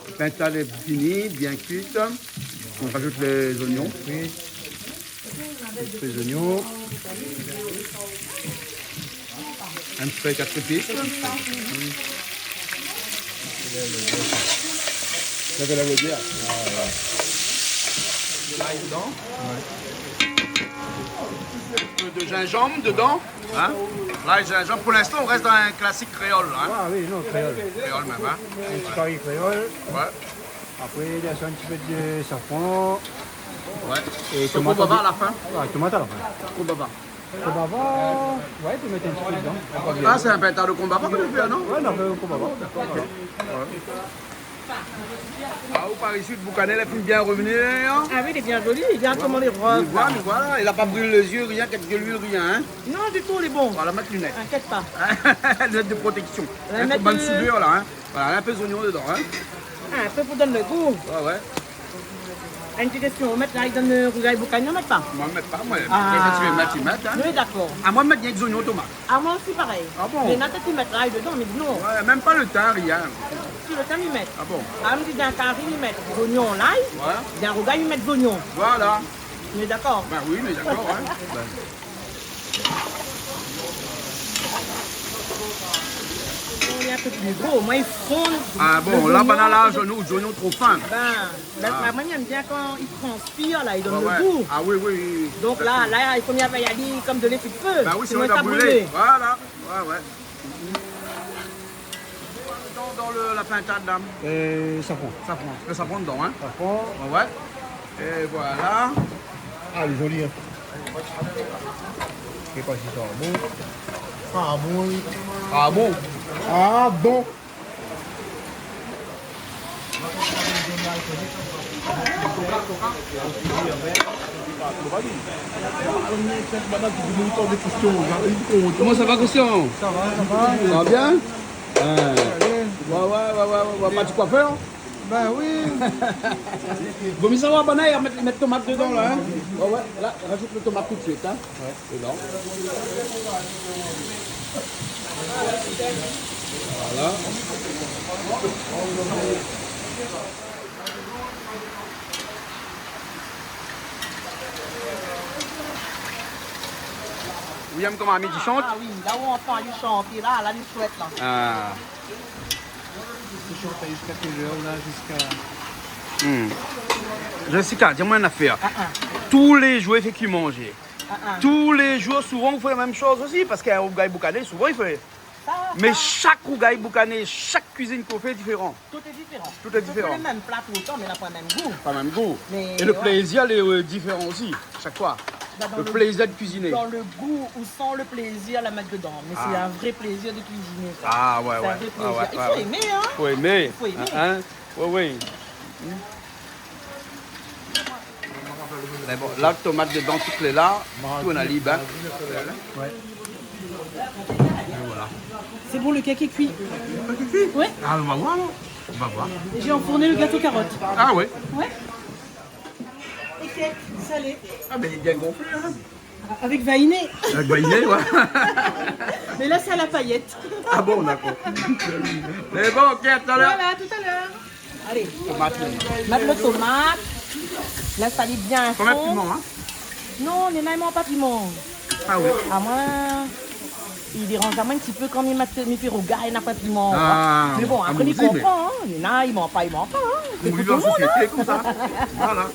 Le pintal est fini, bien cuite. On rajoute les oignons. Les oignons. Un petit peu 4 épices. Ça fait la lodière. De l'ail dedans. Un peu de gingembre dedans. Hein? L'ail, gingembre. Pour l'instant, on reste dans un classique créole. Hein? Ah oui, non, créole. Créole même. Hein? Un petit pari créole. Ouais. Après, il y a un petit peu de safran. Ouais. Et tomate bava à la fin. Ouais, tomate à la fin. Combava. Combava, ouais, tu peux mettre un petit peu dedans. Ah, c'est un pintal de combava que tu fais, non? Ouais, on a fait un combava. Ah, ou par ici, le boucané, il a pu bien revenir. Ah oui, il est bien joli, il est bien comme les roses. Voilà, il n'a pas brûlé les yeux, rien, quelques l'huile, rien. Hein? Non, du tout, il est bon. On va la mettre lunettes. T'inquiète pas. Lunettes de protection. On va Un mettre bonne soudure là. Hein? Voilà, un peu d'oignon dedans. Hein? Un peu pour donner le goût. Ouais. Une petite question, on met là, il donne le rougail boucané, on met pas? Moi, je ne mets pas, moi. Ah. Tu veux mettre, tu mets. Hein? Oui, d'accord. Ah, moi, je mets bien des oignons tomates. Ah, moi aussi, pareil. Ah bon? Mais Nathan, il met l'ail dedans, mais non. Ouais, même pas le thym, rien. Si le temps, il met. Ah bon? Ah, me dit d'un carré, il met des oignons, l'ail. Ouais. D'un rougail, il met des oignons. Voilà. On est d'accord? Ben oui, mais d'accord. Hein? On est un peu plus gros, moi, il fonde. Ah bon, là, on a là, oignons trop fins. La manière j'aime bien quand il transpire, là, il donne Ouais. le goût. Ah oui. Donc là, il faut bien y aller comme de l'effet de feu. Bah oui, sinon sinon il va ça brûler. Voilà. Ouais. Dans la pintade, dame. Safran. Safran. Le safran dedans, hein. Safran. Ouais. Et voilà. Ah, elle est jolie. Hein. Je sais pas si ça va bon. Ah bon. Ah bon? Ah bon. Comment ça va, Christian? Ça va bien? Ouais. Pas du coiffeur? Ben oui. Vaut mieux savoir, Banaï, mettre tomate dedans, là. Hein? Ouais, là, rajoute le tomate tout de suite, hein. Dedans. Voilà. William, comment ami, tu chantes? Ah oui, là où on entend lui chanter, là, il souhaite, là. Ah. Je chante jusqu'à quelle heure là? Jusqu'à. Jessica, dis-moi une affaire. Tous les jouets fait qu'ils manger. Tous les jours, souvent, on fait la même chose aussi, parce qu'un rougail boucané, souvent, il fait. Mais chaque rougail boucané, chaque cuisine qu'on fait est différent. Tout est différent. Tout est différent. On fait le même plat tout le temps, mais on n'a pas le même goût. Pas le même goût. Mais Et le ouais. plaisir, il est différent aussi, chaque fois. Bah, dans Le plaisir de cuisiner. Dans le goût ou sans le plaisir, la mettre dedans. Mais c'est un vrai plaisir de cuisiner. Ça. Ah ouais, C'est ouais. un vrai plaisir. Ah, ouais, Il ouais, faut ouais. aimer, hein. Faut aimer. Faut aimer. Hein? Oui, oui. Mais bon, là, tomate dedans, toutes les là, tout on a libre. Hein. Voilà. C'est bon, le cake est cuit. Ouais. Ah, on va voir, non? On va voir. Et j'ai enfourné le gâteau carotte. Ah ouais. Ouais. Et cake salé. Ah, mais il est bien gonflé, hein. Avec vainé. Avec vainé, ouais. Mais là, c'est à la paillette. Ah bon, d'accord. Mais bon, ok, à tout à l'heure. Voilà, tout à l'heure. Allez, Tomate. mettre le tomate. L'installer bien. Combien de fond. piment, hein? Non, on n'est même pas piment. Ah oui. À moins, il dérange à moi un petit peu quand il m'a fait au gars, il n'a pas de piment. Ah, mais bon, ah, après, moi il aussi, comprend. Hein. Il y en a, il ment pas. Hein. C'est On pour vit tout en le monde. société comme ça. Voilà.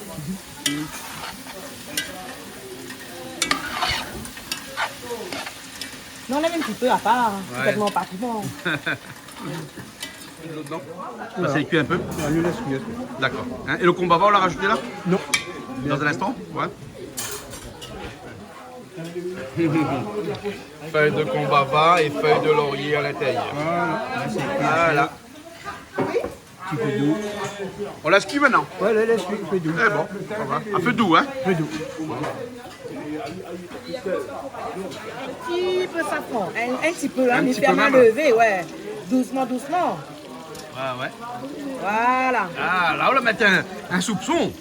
Non, on lève un petit peu à part. Ouais. Tellement pas piment. Dedans. Ça s'est cuit un peu. D'accord. Hein, et le combava, on l'a rajouté là? Non. Dans un instant? Ouais. Feuille de combava et feuille de laurier à l'intérieur. Voilà. Petit peu doux. On laisse cuire maintenant? Ouais, laisse cuire doux. Eh bon, ça va. Un peu doux, hein? Peu doux. Un petit peu safran. Un petit peu, hein, Un mais petit faire peu main même. levée, ouais. Doucement, doucement. Ouais. Voilà. Ah, là, on va mettre un soupçon.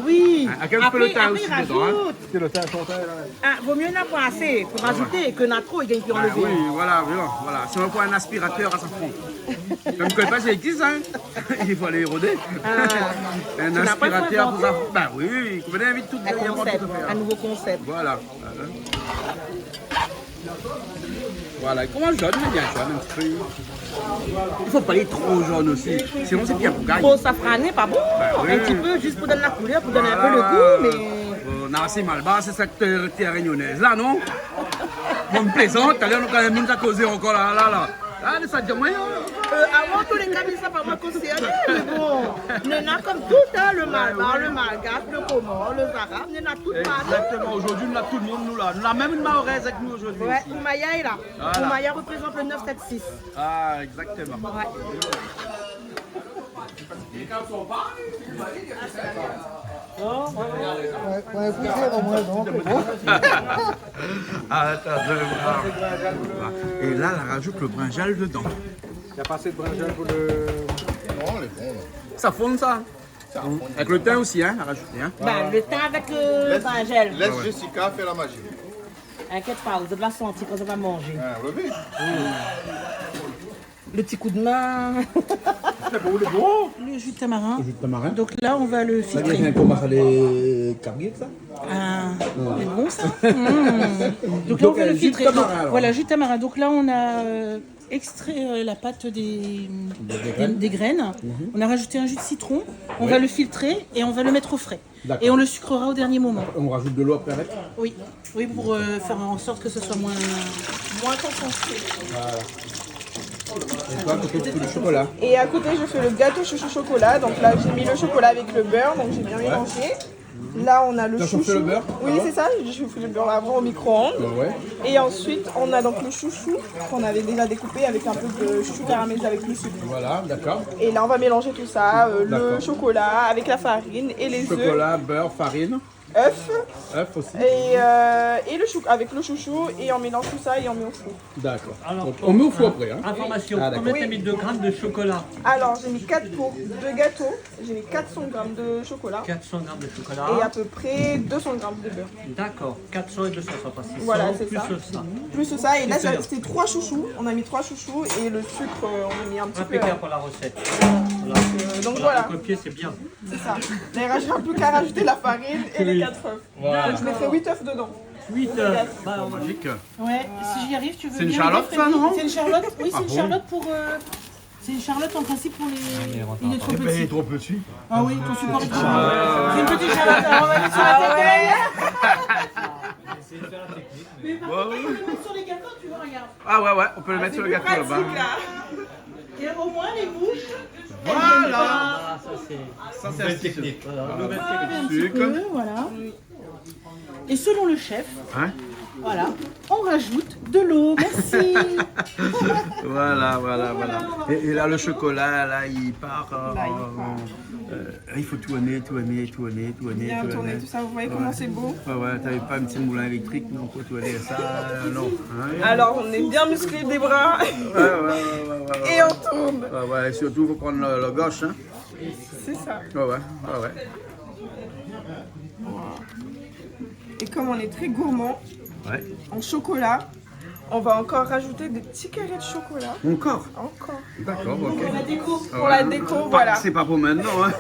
Oui. Avec un peu le thym aussi rajoute. dedans. Hein. C'est le thym chanteur, là. Ah, vaut mieux n'en pas assez pour rajouter que n'a trop, il gagne plus en Ah, lever. oui, voilà. Si on prend un aspirateur à safran. Comme ne connais pas, c'est existe, hein. Il faut aller éroder. Un Tu n'as pas aspirateur pour inventé? safran. Ben oui, vous venez vite tout Un concept, un nouveau concept. Voilà. Voilà, comment jaune, mais bien jaune un petit peu. Il faut pas aller trop jaune aussi, sinon c'est bien pour gagner. Trop safrané, pas bon. oui. Un petit peu juste pour donner la couleur, pour donner un peu le goût, mais. On a assez mal bas, c'est cette terre réunionnaise là, non? On me plaisante, allez, on a quand même monde à causer encore là. Ah, ça dit moyen. Avant tous les cas, ça pas moi concerné, mais bon. On a comme tout, hein, le malbar, le malgache, le comore, le zara, on a tout. Exactement, aujourd'hui on a tout le monde nous là. On a même une mahoraise avec nous aujourd'hui. Ouais, Oumaya est là. Voilà. Oumaya représente le 976. Ah, exactement. Ouais. Ah, attends, et là, elle rajoute le brinjal dedans. Il n'y a pas assez de brinjal pour le... Non, les bons. Ça fonde ça. Avec le thym aussi, hein, à rajouter. Hein. Ben, le thym avec le bringel. Laisse Jessica faire la magie. Inquiète pas, vous allez la sentir quand on va manger. Levé. Le petit coup de main. Le jus de tamarin. Donc là, on va le filtrer. commence à les carguer ça. Ah, c'est bon ça. Donc là, on va le filtrer. Donc, voilà, jus de tamarin. Donc là, on a extrait la pâte des graines. On a rajouté un jus de citron. On va le filtrer et on va le mettre au frais. Et on le sucrera au dernier moment. On rajoute de l'eau après avec. Oui, pour faire en sorte que ce soit moins concentré. Et toi, tu fais du chocolat. Et à côté, je fais le gâteau chouchou chocolat. Donc là, j'ai mis le chocolat avec le beurre, donc j'ai bien mélangé. Là, on a le T'as chouchou. chauffé le beurre? Oui, c'est ça. J'ai chauffé le beurre avant au micro-ondes. Ouais. Et ensuite, on a donc le chouchou qu'on avait déjà découpé avec un peu de chouchou caramélisé avec le sucre. Voilà, d'accord. Et là, on va mélanger tout ça, le D'accord. chocolat avec la farine et les œufs, Chocolat, beurre, farine, œufs œuf aussi. et le chou avec le chouchou et on mélange tout ça et on met au four. D'accord. Alors, Donc, on met au four après. Hein. Information, Ah, d'accord. combien t'as mis de grammes de chocolat? Alors, j'ai mis 4 pour 2 gâteaux, j'ai mis 400 grammes de chocolat 400 grammes de chocolat. et à peu près 200 grammes de beurre. D'accord, 400 et 200, ça passe 600, Voilà, c'est plus ça. ça. Plus ça, et là, Super. c'était 3 chouchous. On a mis 3 chouchous et le sucre, on a mis un petit peu. Impeccable pour la recette. Voilà. Donc voilà, Copier, c'est bien. c'est ça. Là, j'ai un peu qu'à rajouter la farine et les 4 œufs. Voilà. Donc je mettrai 8 œufs dedans. 8 heures. Bah, on va- Magique. Ouais, si j'y arrive, tu veux C'est une bien Charlotte, m'aider, ça, Freddy non? C'est une Charlotte. Oui, c'est une bon Charlotte pour. C'est une Charlotte en principe pour les. Il est trop Il est petit. trop petit. Ah oui, ton support est trop. C'est une petite Charlotte. Alors on va mettre sur la tête. Mais par contre, on peut le mettre sur les gâteaux, tu vois, regarde. Ah ouais, on peut le mettre sur le gâteau là-bas. Et au moins les bouches. Voilà. Ça, c'est une technique. Un petit peu, voilà. Et selon le chef, voilà, on rajoute de l'eau. Merci. Voilà. Et là, le chocolat, là, il part. Il faut tourner. Bien tourner tout ça, vous voyez comment c'est beau. Ouais, t'avais pas un petit moulin électrique, non, pour tourner ça, non. Alors, on est bien musclé des bras. Ouais. Et on tourne. Ouais, surtout, il faut prendre le gauche, hein. C'est ça. Ouais. Et comme on est très gourmand, en chocolat, on va encore rajouter des petits carrés de chocolat. Encore. D'accord, ok. Pour la déco. Pour la déco, voilà. C'est pas pour maintenant, hein.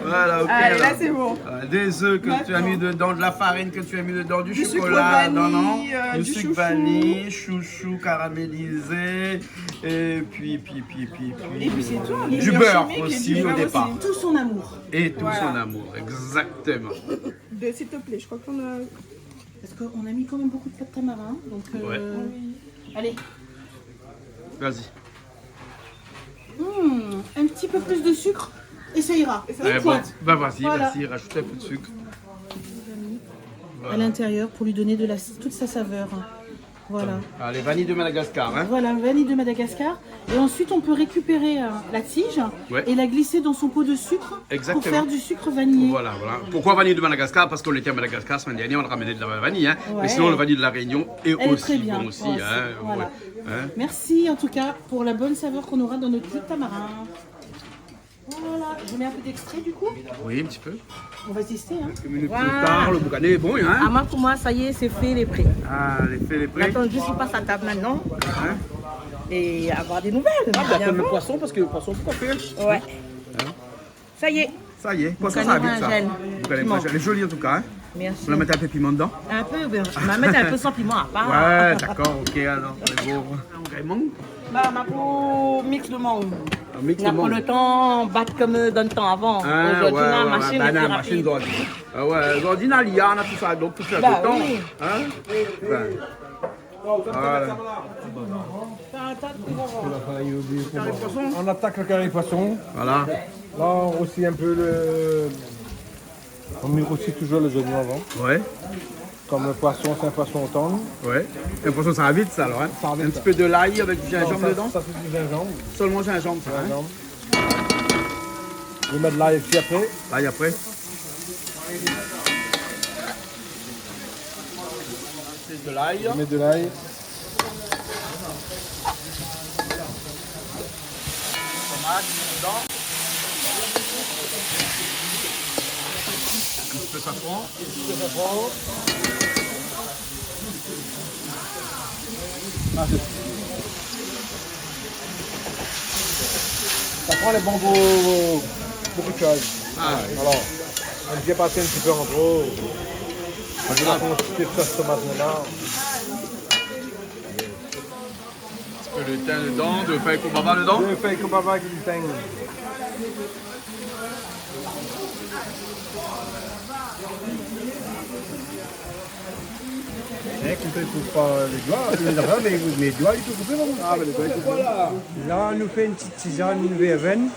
Voilà, ok. Allez, là c'est bon. Des œufs que tu as mis dedans, de la farine que tu as mis dedans, du sucre chocolat, vanille, du du sucre chouchou. vanille, chouchou caramélisé, et puis Et puis c'est tout. un du ingrédient beurre chimique et aussi du au beurre départ. Tout son amour. Et tout Voilà. son amour, exactement. S'il te plaît, je crois qu'on a... Parce qu'on a mis quand même beaucoup de pâte tamarin. Donc, allez. Vas-y. Un petit peu plus de sucre et ça ira. Une pointe. Vas-y, Voilà. vas-y, rajoute un peu de sucre. À l'intérieur pour lui donner toute sa saveur. Voilà. Allez, vanille de Madagascar, hein. Voilà, vanille de Madagascar. Et ensuite, on peut récupérer la tige et la glisser dans son pot de sucre Exactement. pour faire du sucre vanillé. Voilà. Pourquoi vanille de Madagascar? Parce qu'on était à Madagascar semaine dernière, on a ramené de la vanille, hein. Ouais. Mais sinon, le vanille de la Réunion est Elle est aussi très bien. bon aussi, Ouais, hein. voilà. Ouais. Hein. Merci en tout cas pour la bonne saveur qu'on aura dans notre jus de tamarin. Voilà, je mets un peu d'extrait du coup. Oui, un petit peu. On va tester. Hein. Quelques minutes plus tard, le boucané est bon, hein. Ah, moi, pour moi, ça y est, c'est fait, les prêts. Ah, les prêts. Attends, juste on passe à table maintenant. Et avoir des nouvelles. Comme le poisson, parce que le poisson, faut pas faire. Ouais. Ça y est. Ça y est, poisson, Boucané ça va vite, ça. brinjel. Boucané Piment. brinjel. Elle est jolie en tout cas, hein. Merci. On va mettre un peu de piment dedans. Un peu, on va mettre un peu sans piment à part. Ouais, d'accord, ok, alors. C'est beau. Vraiment. Bah, ma peau mix de mangue. Un mix On a de pas mangue. le temps, battre comme dans le temps avant. Ah, Aujourd'hui, la machine est plus machine rapide. d'ordi. Ah ouais, d'ordi, on a tout ça, donc tout ça Bah dedans. oui. Hein? Ben. Voilà. On attaque le carré poisson. Voilà. Là, on aussi un peu le... On met aussi toujours les oignons avant. Ouais. Comme le poisson, c'est un poisson tendre. Ouais. Et pour ça, ça va vite, ça alors. Hein? Ça va vite, un petit peu de l'ail avec du gingembre ça, dedans. Ça fait du gingembre. Seulement gingembre, ça. Hein? Gingembre. Je vais mettre l'ail aussi après. L'ail après. C'est de l'ail. Je mets de l'ail. Tomate dedans. Un petit peu de safran. Ça prend les bons beaucoup de choses. Alors, on vient passer un petit peu en gros. On va mettre un petit peu de sauce tomate dedans. Un peu de thym dedans, de feuilles kobaba dedans. Deux feuilles kobaba avec du thym. Écoutez, il ne faut pas les doigts, mais mes doigts, il faut couper. Ah, mais les doigts, il faut couper. Là, on nous fait une petite tisane verveine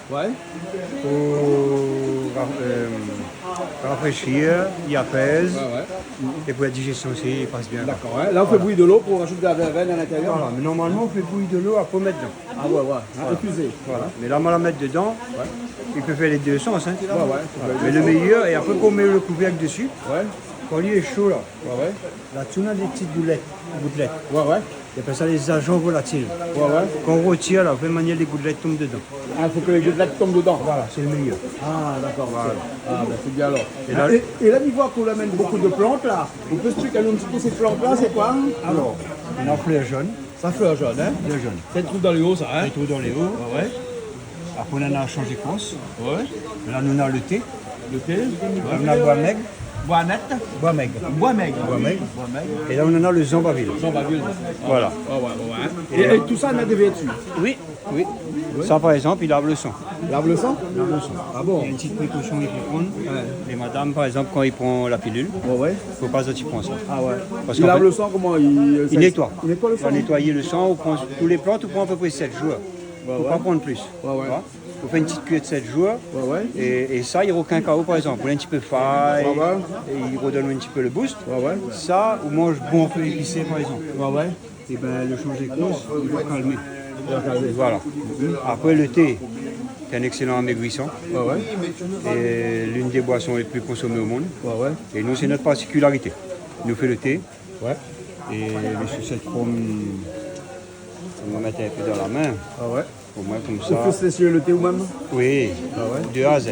pour rafraîchir, il apaise. Et pour la digestion aussi, il passe bien. D'accord, hein. Là on fait bouillir de l'eau pour rajouter de la verveine à l'intérieur. Voilà, mais normalement, on fait bouillir de l'eau après mettre dedans. Ah ouais, ouais, épuisé. Voilà. Mais là, on va la mettre dedans. Il peut faire les deux sens. Hein. Mais le meilleur, et après qu'on met le couvercle dessus, quand lui est chaud, là, là-dessus, on a des petites gouttelettes. Il appelle ça les agents volatiles. Qu'on retire, là, de manière les gouttelettes tombent dedans. Ah, il faut que les gouttelettes tombent dedans. Voilà, c'est le meilleur. Ah, d'accord. Voilà. Ah, ben c'est bien alors. Et là, il voit qu'on amène beaucoup de plantes là. On peut expliquer à nous un petit peu ces plantes-là, c'est quoi? alors, on a fleur jaune. Ça fleur jaune, hein? Fleur jaune. C'est le trou dans les hauts, ça, hein? Les trous dans les hauts. Après, on en a changé France. Là, on a le thé. Le thé? On a bois maigre. Bois net. Bois maigre. Bois maigre. Et là, on en a le Zambaville. Voilà. Et tout ça, on a des vêtus. Oui. Ça, par exemple, il lave le sang. Lave le sang? Ah bon? Il y a une petite précaution qu'il faut prendre. Les madames, par exemple, quand ils prennent la pilule, il ne faut pas qu'ils prennent ça. Ah ouais. Parce Il qu'en lave fait, le sang, comment il nettoie. Il nettoie le Il sang? va nettoyer le sang, on prend tous les plantes, on prend à peu près 7 jours. Il ne faut pas prendre plus. On fait une petite cuillère de 7 jours. Et ça, il requin KO par exemple. On a un petit peu faille, et il redonne un petit peu le boost. Ça, on mange bon feu épicé par exemple. Et ben le changer de cause, il va calmer. Voilà. Après le thé, c'est un excellent amaigrissant. Et l'une des boissons les plus consommées au monde. Et nous, c'est notre particularité. Il nous fait le thé. Et les sucettes pommes, on va mettre un peu dans la main. Au moins comme ça. On peut sécher le thé ou même? Oui, de A à Z.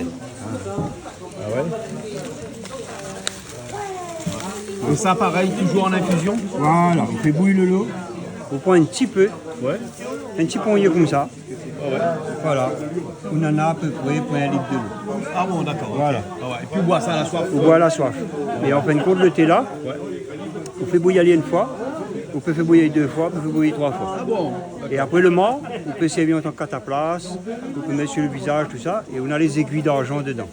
Et ça, pareil, toujours en infusion? Voilà, on fait bouillir l'eau. On prend un petit peu, un petit pognon comme ça. Voilà, on en a à peu près pour 1 litre de l'eau. Ah bon, d'accord. Voilà. Et puis on boit ça à la soif? On boit à la soif. Et en fin de compte, le thé là, on fait bouillir une fois, on peut faire bouillir 2 fois, on peut faire bouillir 3 fois. Ah bon? Et après le mort, on peut servir en tant que cataplasme, on peut mettre sur le visage, tout ça, et on a les aiguilles d'argent dedans.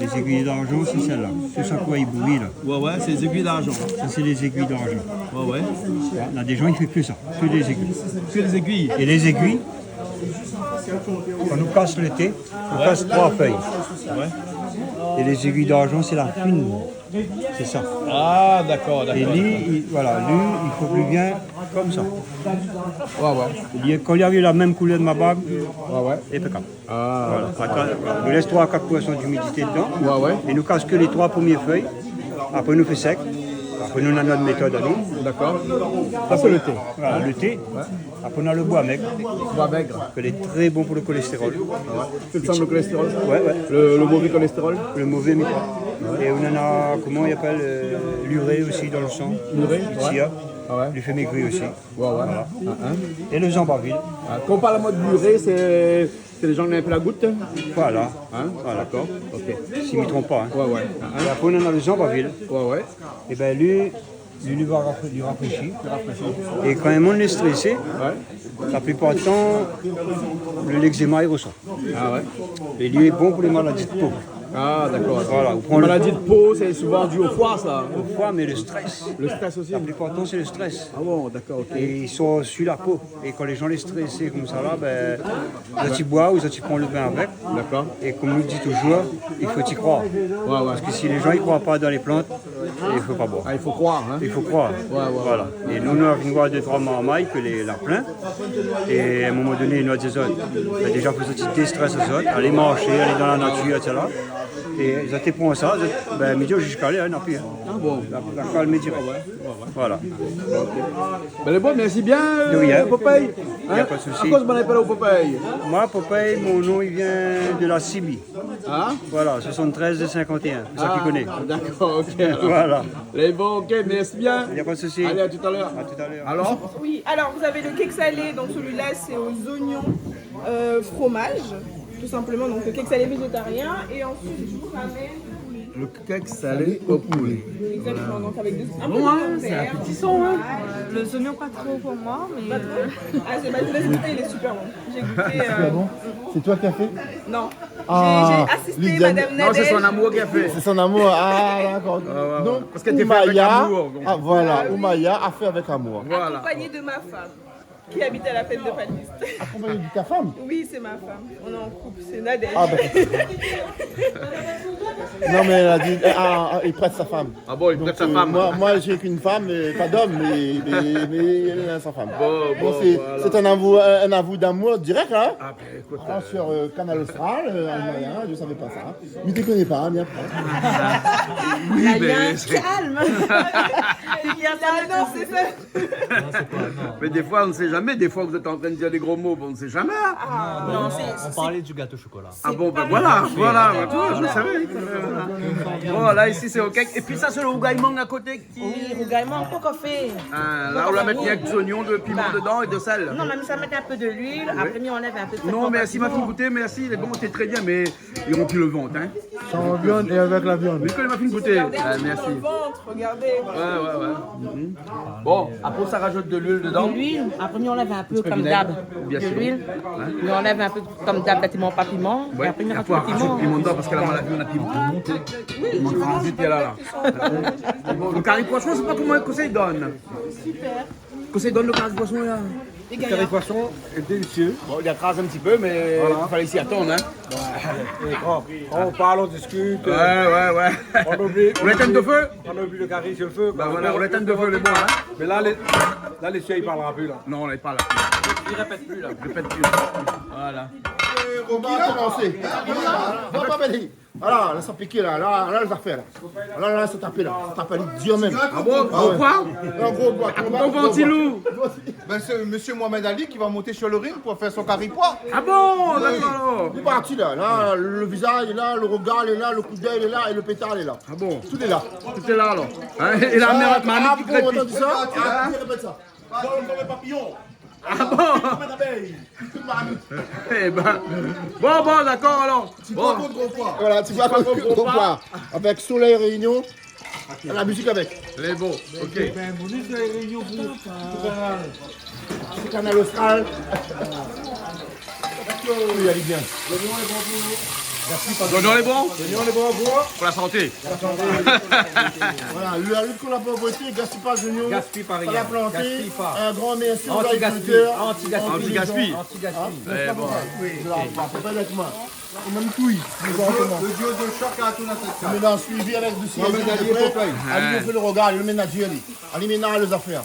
Les aiguilles d'argent, c'est celle-là. C'est ça quoi il bouillit là. C'est les aiguilles d'argent. Ça, c'est les aiguilles d'argent. On a des gens qui font que ça, que des aiguilles. Que les aiguilles? Et les aiguilles, quand on casse le thé, on casse 3 feuilles. Et les aiguilles d'argent, c'est la fine. C'est ça. Ah, d'accord. Et lui, voilà, lui, il faut plus bien comme ça. Quand il avait la même couleur de ma bague, impeccable. Voilà. On laisse 3 à 4 poissons d'humidité dedans. Et nous casse que les 3 premières feuilles. Après, nous fait sec. Après, nous, on a notre méthode à nous. D'accord. Ça, c'est le thé. Voilà, le thé. Après, on a le bois maigre. Bois maigre. Il est très bon pour le cholestérol. Tu sens le cholestérol? Ouais. Le mauvais cholestérol? Le mauvais micro. Et on en a, comment il appelle, l'urée aussi dans le sang. L'urée? Il fait maigrir aussi. Voilà. Et le Zambaville. Quand on parle à mode l'urée, c'est les gens qui ont un peu la goutte? Voilà. Voilà. D'accord. Ok. S'ils ne me trompent pas. Et après, on en a le Zambaville. Et bien lui lui rafraîchit. Et quand un monde est stressé, la plupart du temps, l'eczéma il ressort. Et lui est bon pour les maladies de peau. Ah, d'accord. Voilà, La maladie de peau, c'est souvent dû au foie, ça. Au foie, mais le stress. Le stress aussi? La plupart du temps, c'est le stress. Ah bon, d'accord, ok. Et ils sont sur la peau. Et quand les gens les stressés comme ça, là, ben, ils boivent ou ils prennent le bain avec. D'accord. Et comme nous dit toujours, il faut y croire. Parce que si les gens ne croient pas dans les plantes, il ne faut pas boire. Ah, il faut croire, hein? Il faut croire. Voilà. Et nous, on a une boîte de 3 marmailles que la plein. Et à un moment donné, nous disons, déjà, il faut déstresser les autres, aller marcher, aller dans la nature, etc. Et ils ont pour ça, ben, midi jusqu'à aller, n'a plus. Ah bon? La calme direct. Voilà. Ben, les bois, merci bien, Popeye. Il n'y a pas de souci. À cause de mon appel au Popeye? Moi, Popeye, mon nom, il vient de la Sibie. Ah? Voilà, 73 et 51, c'est ça qu'il connaît. D'accord, ok. Voilà. Les bons, ok, merci bien. Il n'y a pas de souci. Allez, à tout à l'heure. À tout à l'heure. Alors? Oui, alors vous avez le cake salé, donc celui-là c'est aux oignons, fromage, tout simplement, donc le cake salé végétarien, et ensuite je vous ramène le cake salé au poulet. Exactement, donc avec un peu Bon, de c'est vert. appétissant, hein. Les oignons pas trop pour moi, mais... Pas trop? Ah, je laisse goûter, il est super bon. J'ai goûté... C'est bon? C'est toi qui as fait? Non. Ah, J'ai assisté Lydia- Madame Non, Nadège. c'est son amour qui a fait. C'est son amour. Ah, d'accord. Donc, Parce que t'es fait avec Oumaya, amour. ah, voilà, Oumaya a fait avec amour. Voilà. Accompagnée de ma femme, qui habite à la fête de Palmiste. Accompagné de ta femme? Oui, c'est ma femme. On est en couple, c'est Nadège. Ah, ben. Non, mais elle a dit, il prête sa femme. Ah bon, il prête sa femme. Moi j'ai qu'une femme, pas d'homme, mais elle a sa femme. Bon, c'est un avou d'amour direct, hein? Ah, ben écoute. Sur Canal Austral, je ne savais pas ça. Mais tu ne connais pas, bien. Oui, Il y a mais un c'est- calme. Il y a Ah non, c'est ça. Mais des fois, on ne sait jamais. jamais. Des fois, vous êtes en train de dire des gros mots, bon, on ne sait jamais. Non, On parlait du gâteau au chocolat. Ah bon, ben voilà, tu vois, je savais. Bon, là, ici, c'est ok. Et puis ça, c'est le rougaillement à côté qui... Oui, rougaillement, pourquoi faire? Là, on va mettre avec des oignons, de piment dedans et de sel. Non, mais ça met un peu de l'huile, après on enlève un peu de Non, merci, ma fille, goûter, merci. Les bons, c'est très bien, mais ils rompent le ventre, hein. Sans viande et avec la viande. Mais que les muffins goûter. Merci. Le ventre, regardez. Ouais. Bon, après, ça rajoute de l'huile dedans. De l'huile, après on enlève un peu comme d'hab. Bien De sûr. l'huile, on enlève un peu comme d'hab, bâtiment pas piment. Et Ouais, après on il rajoute faut le piment. rajouter le piment dedans parce qu'elle a mal à on a piment. On transite là. Bon, le curry poisson, je sais pas comment le conseil donne. Super. Conseil donne le curry poisson là. Le curry poisson est délicieux. Bon, il écrase un petit peu, mais il fallait s'y attendre. Hein. On parle, on discute. Ouais. On oublie. On l'éteint de feu. On oublie le curry sur le feu. Bah voilà, on l'éteint de feu, les bons. Hein. Mais là, les cieux, il parlera plus là. Non, on n'est pas là. Il répète plus là. Répète plus. Voilà. On va commencer. Va pas venir. Voilà, là ça piqué là, les affaires là. Là, ça tapé là. Ça tape dur même. Ah bon, gros poids? Un gros poids. Gros ventilou. Ben, c'est monsieur Mohamed Ali qui va monter sur le ring pour faire son curry pois. Ah bon, d'accord. Il est parti là. Là, le visage est là, le regard est là, le coup d'œil est là et le pétard est là. Ah bon. Tout est là. Tout est là alors. Hein? Et la mère m'a mis on entend ça. Répète ça. papillon. Ah bon? Eh ben. Bon, d'accord alors. Bon. Voilà, tu vois gros poids. Avec Soleil Réunion. La musique avec. Les beaux. Ok. C'est Canal Austral. Oui, allez bien. L'oignon est bon? L'oignon est bon à boire. Pour la santé. Voilà, la lutte contre la pauvreté, gaspille pas l'oignon. Gaspille pas rien. La planter. Gaspille pas. Un grand merci aux Anti-gaspi. agriculteurs. Anti-gaspi. C'est bon. C'est pas avec moi. Et même couille. Le duo de choc à tout On est dans le suivi avec du ciel. Allez, fait le regard, le ménager. Allez, maintenant les affaires.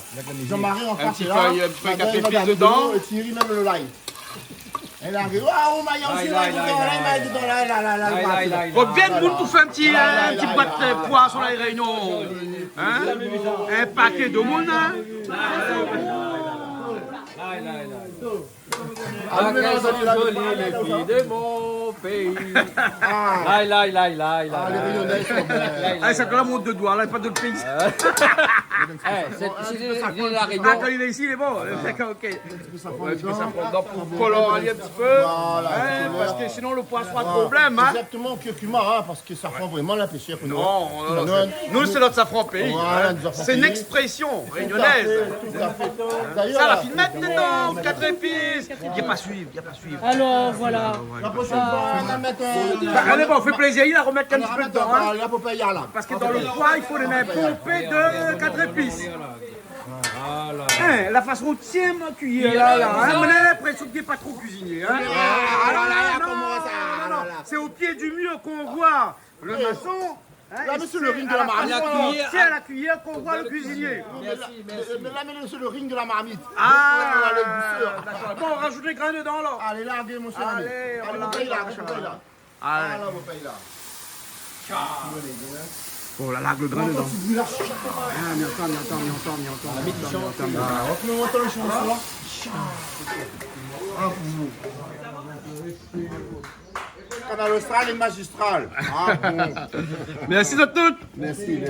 Jean-Marie en face, là. Un petit peu café pisse dedans. Et Thierry, même le live. Elle arrive. Waouh, Faut bien nous tout faire un petit boîte de poids sur la réunion. Hein? Un paquet de monde. Ah, quelles sont jolies les filles de mon pays. Ah, ça que là monte de doigts, là, pas de pays. C'est la réunion. Ah, quand il est ici, il est bon. D'accord, ok. Ouais, tu peux ça prendre pour colorier un petit peu. Parce que sinon, le poisson a de problème. Hein. Exactement, curcuma, hein, parce que ça prend vraiment la pêche pour nous. Non, nous, c'est notre safran pays. C'est une expression réunionnaise. Ça, la filmette dedans, 4 épices. Il n'y a pas suivre, il n'y a pas suivre. Alors voilà. La prochaine fois, on va mettre Allez, bon, on fait plaisir, il la remettre un petit peu dedans. Hein. la popeye là. Parce que dans le poids, il faut les mettre pompés de 4 épices. Hein, la façon de tiens ma cuillère là, hein, on a l'impression qu'il n'est pas trop cuisinier. Hein. C'est au pied du mur qu'on voit le maçon. Là, mais c'est le ring de la marmite. C'est à la cuillère qu'on voit le cuisinier. Là, mais c'est le ring de la marmite. Ah, d'accord. Bon, on rajoute les grains dedans alors. Allez, là, mon cher ami. Allez, Allez, mon pays là, mon pays là. Allez. Là, mon pays là. Oh là là, le grain dedans. Ah, mais attends. On entend le chanson. Canal Austral et magistral. Ah bon. Merci à toutes. Merci.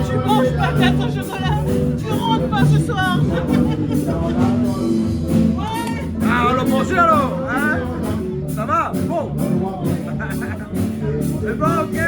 Tu manges pas 4 chocolats, tu rentres pas ce soir. Ah, on l'a mangé alors, hein? Ça va? Bon. C'est bon, ok.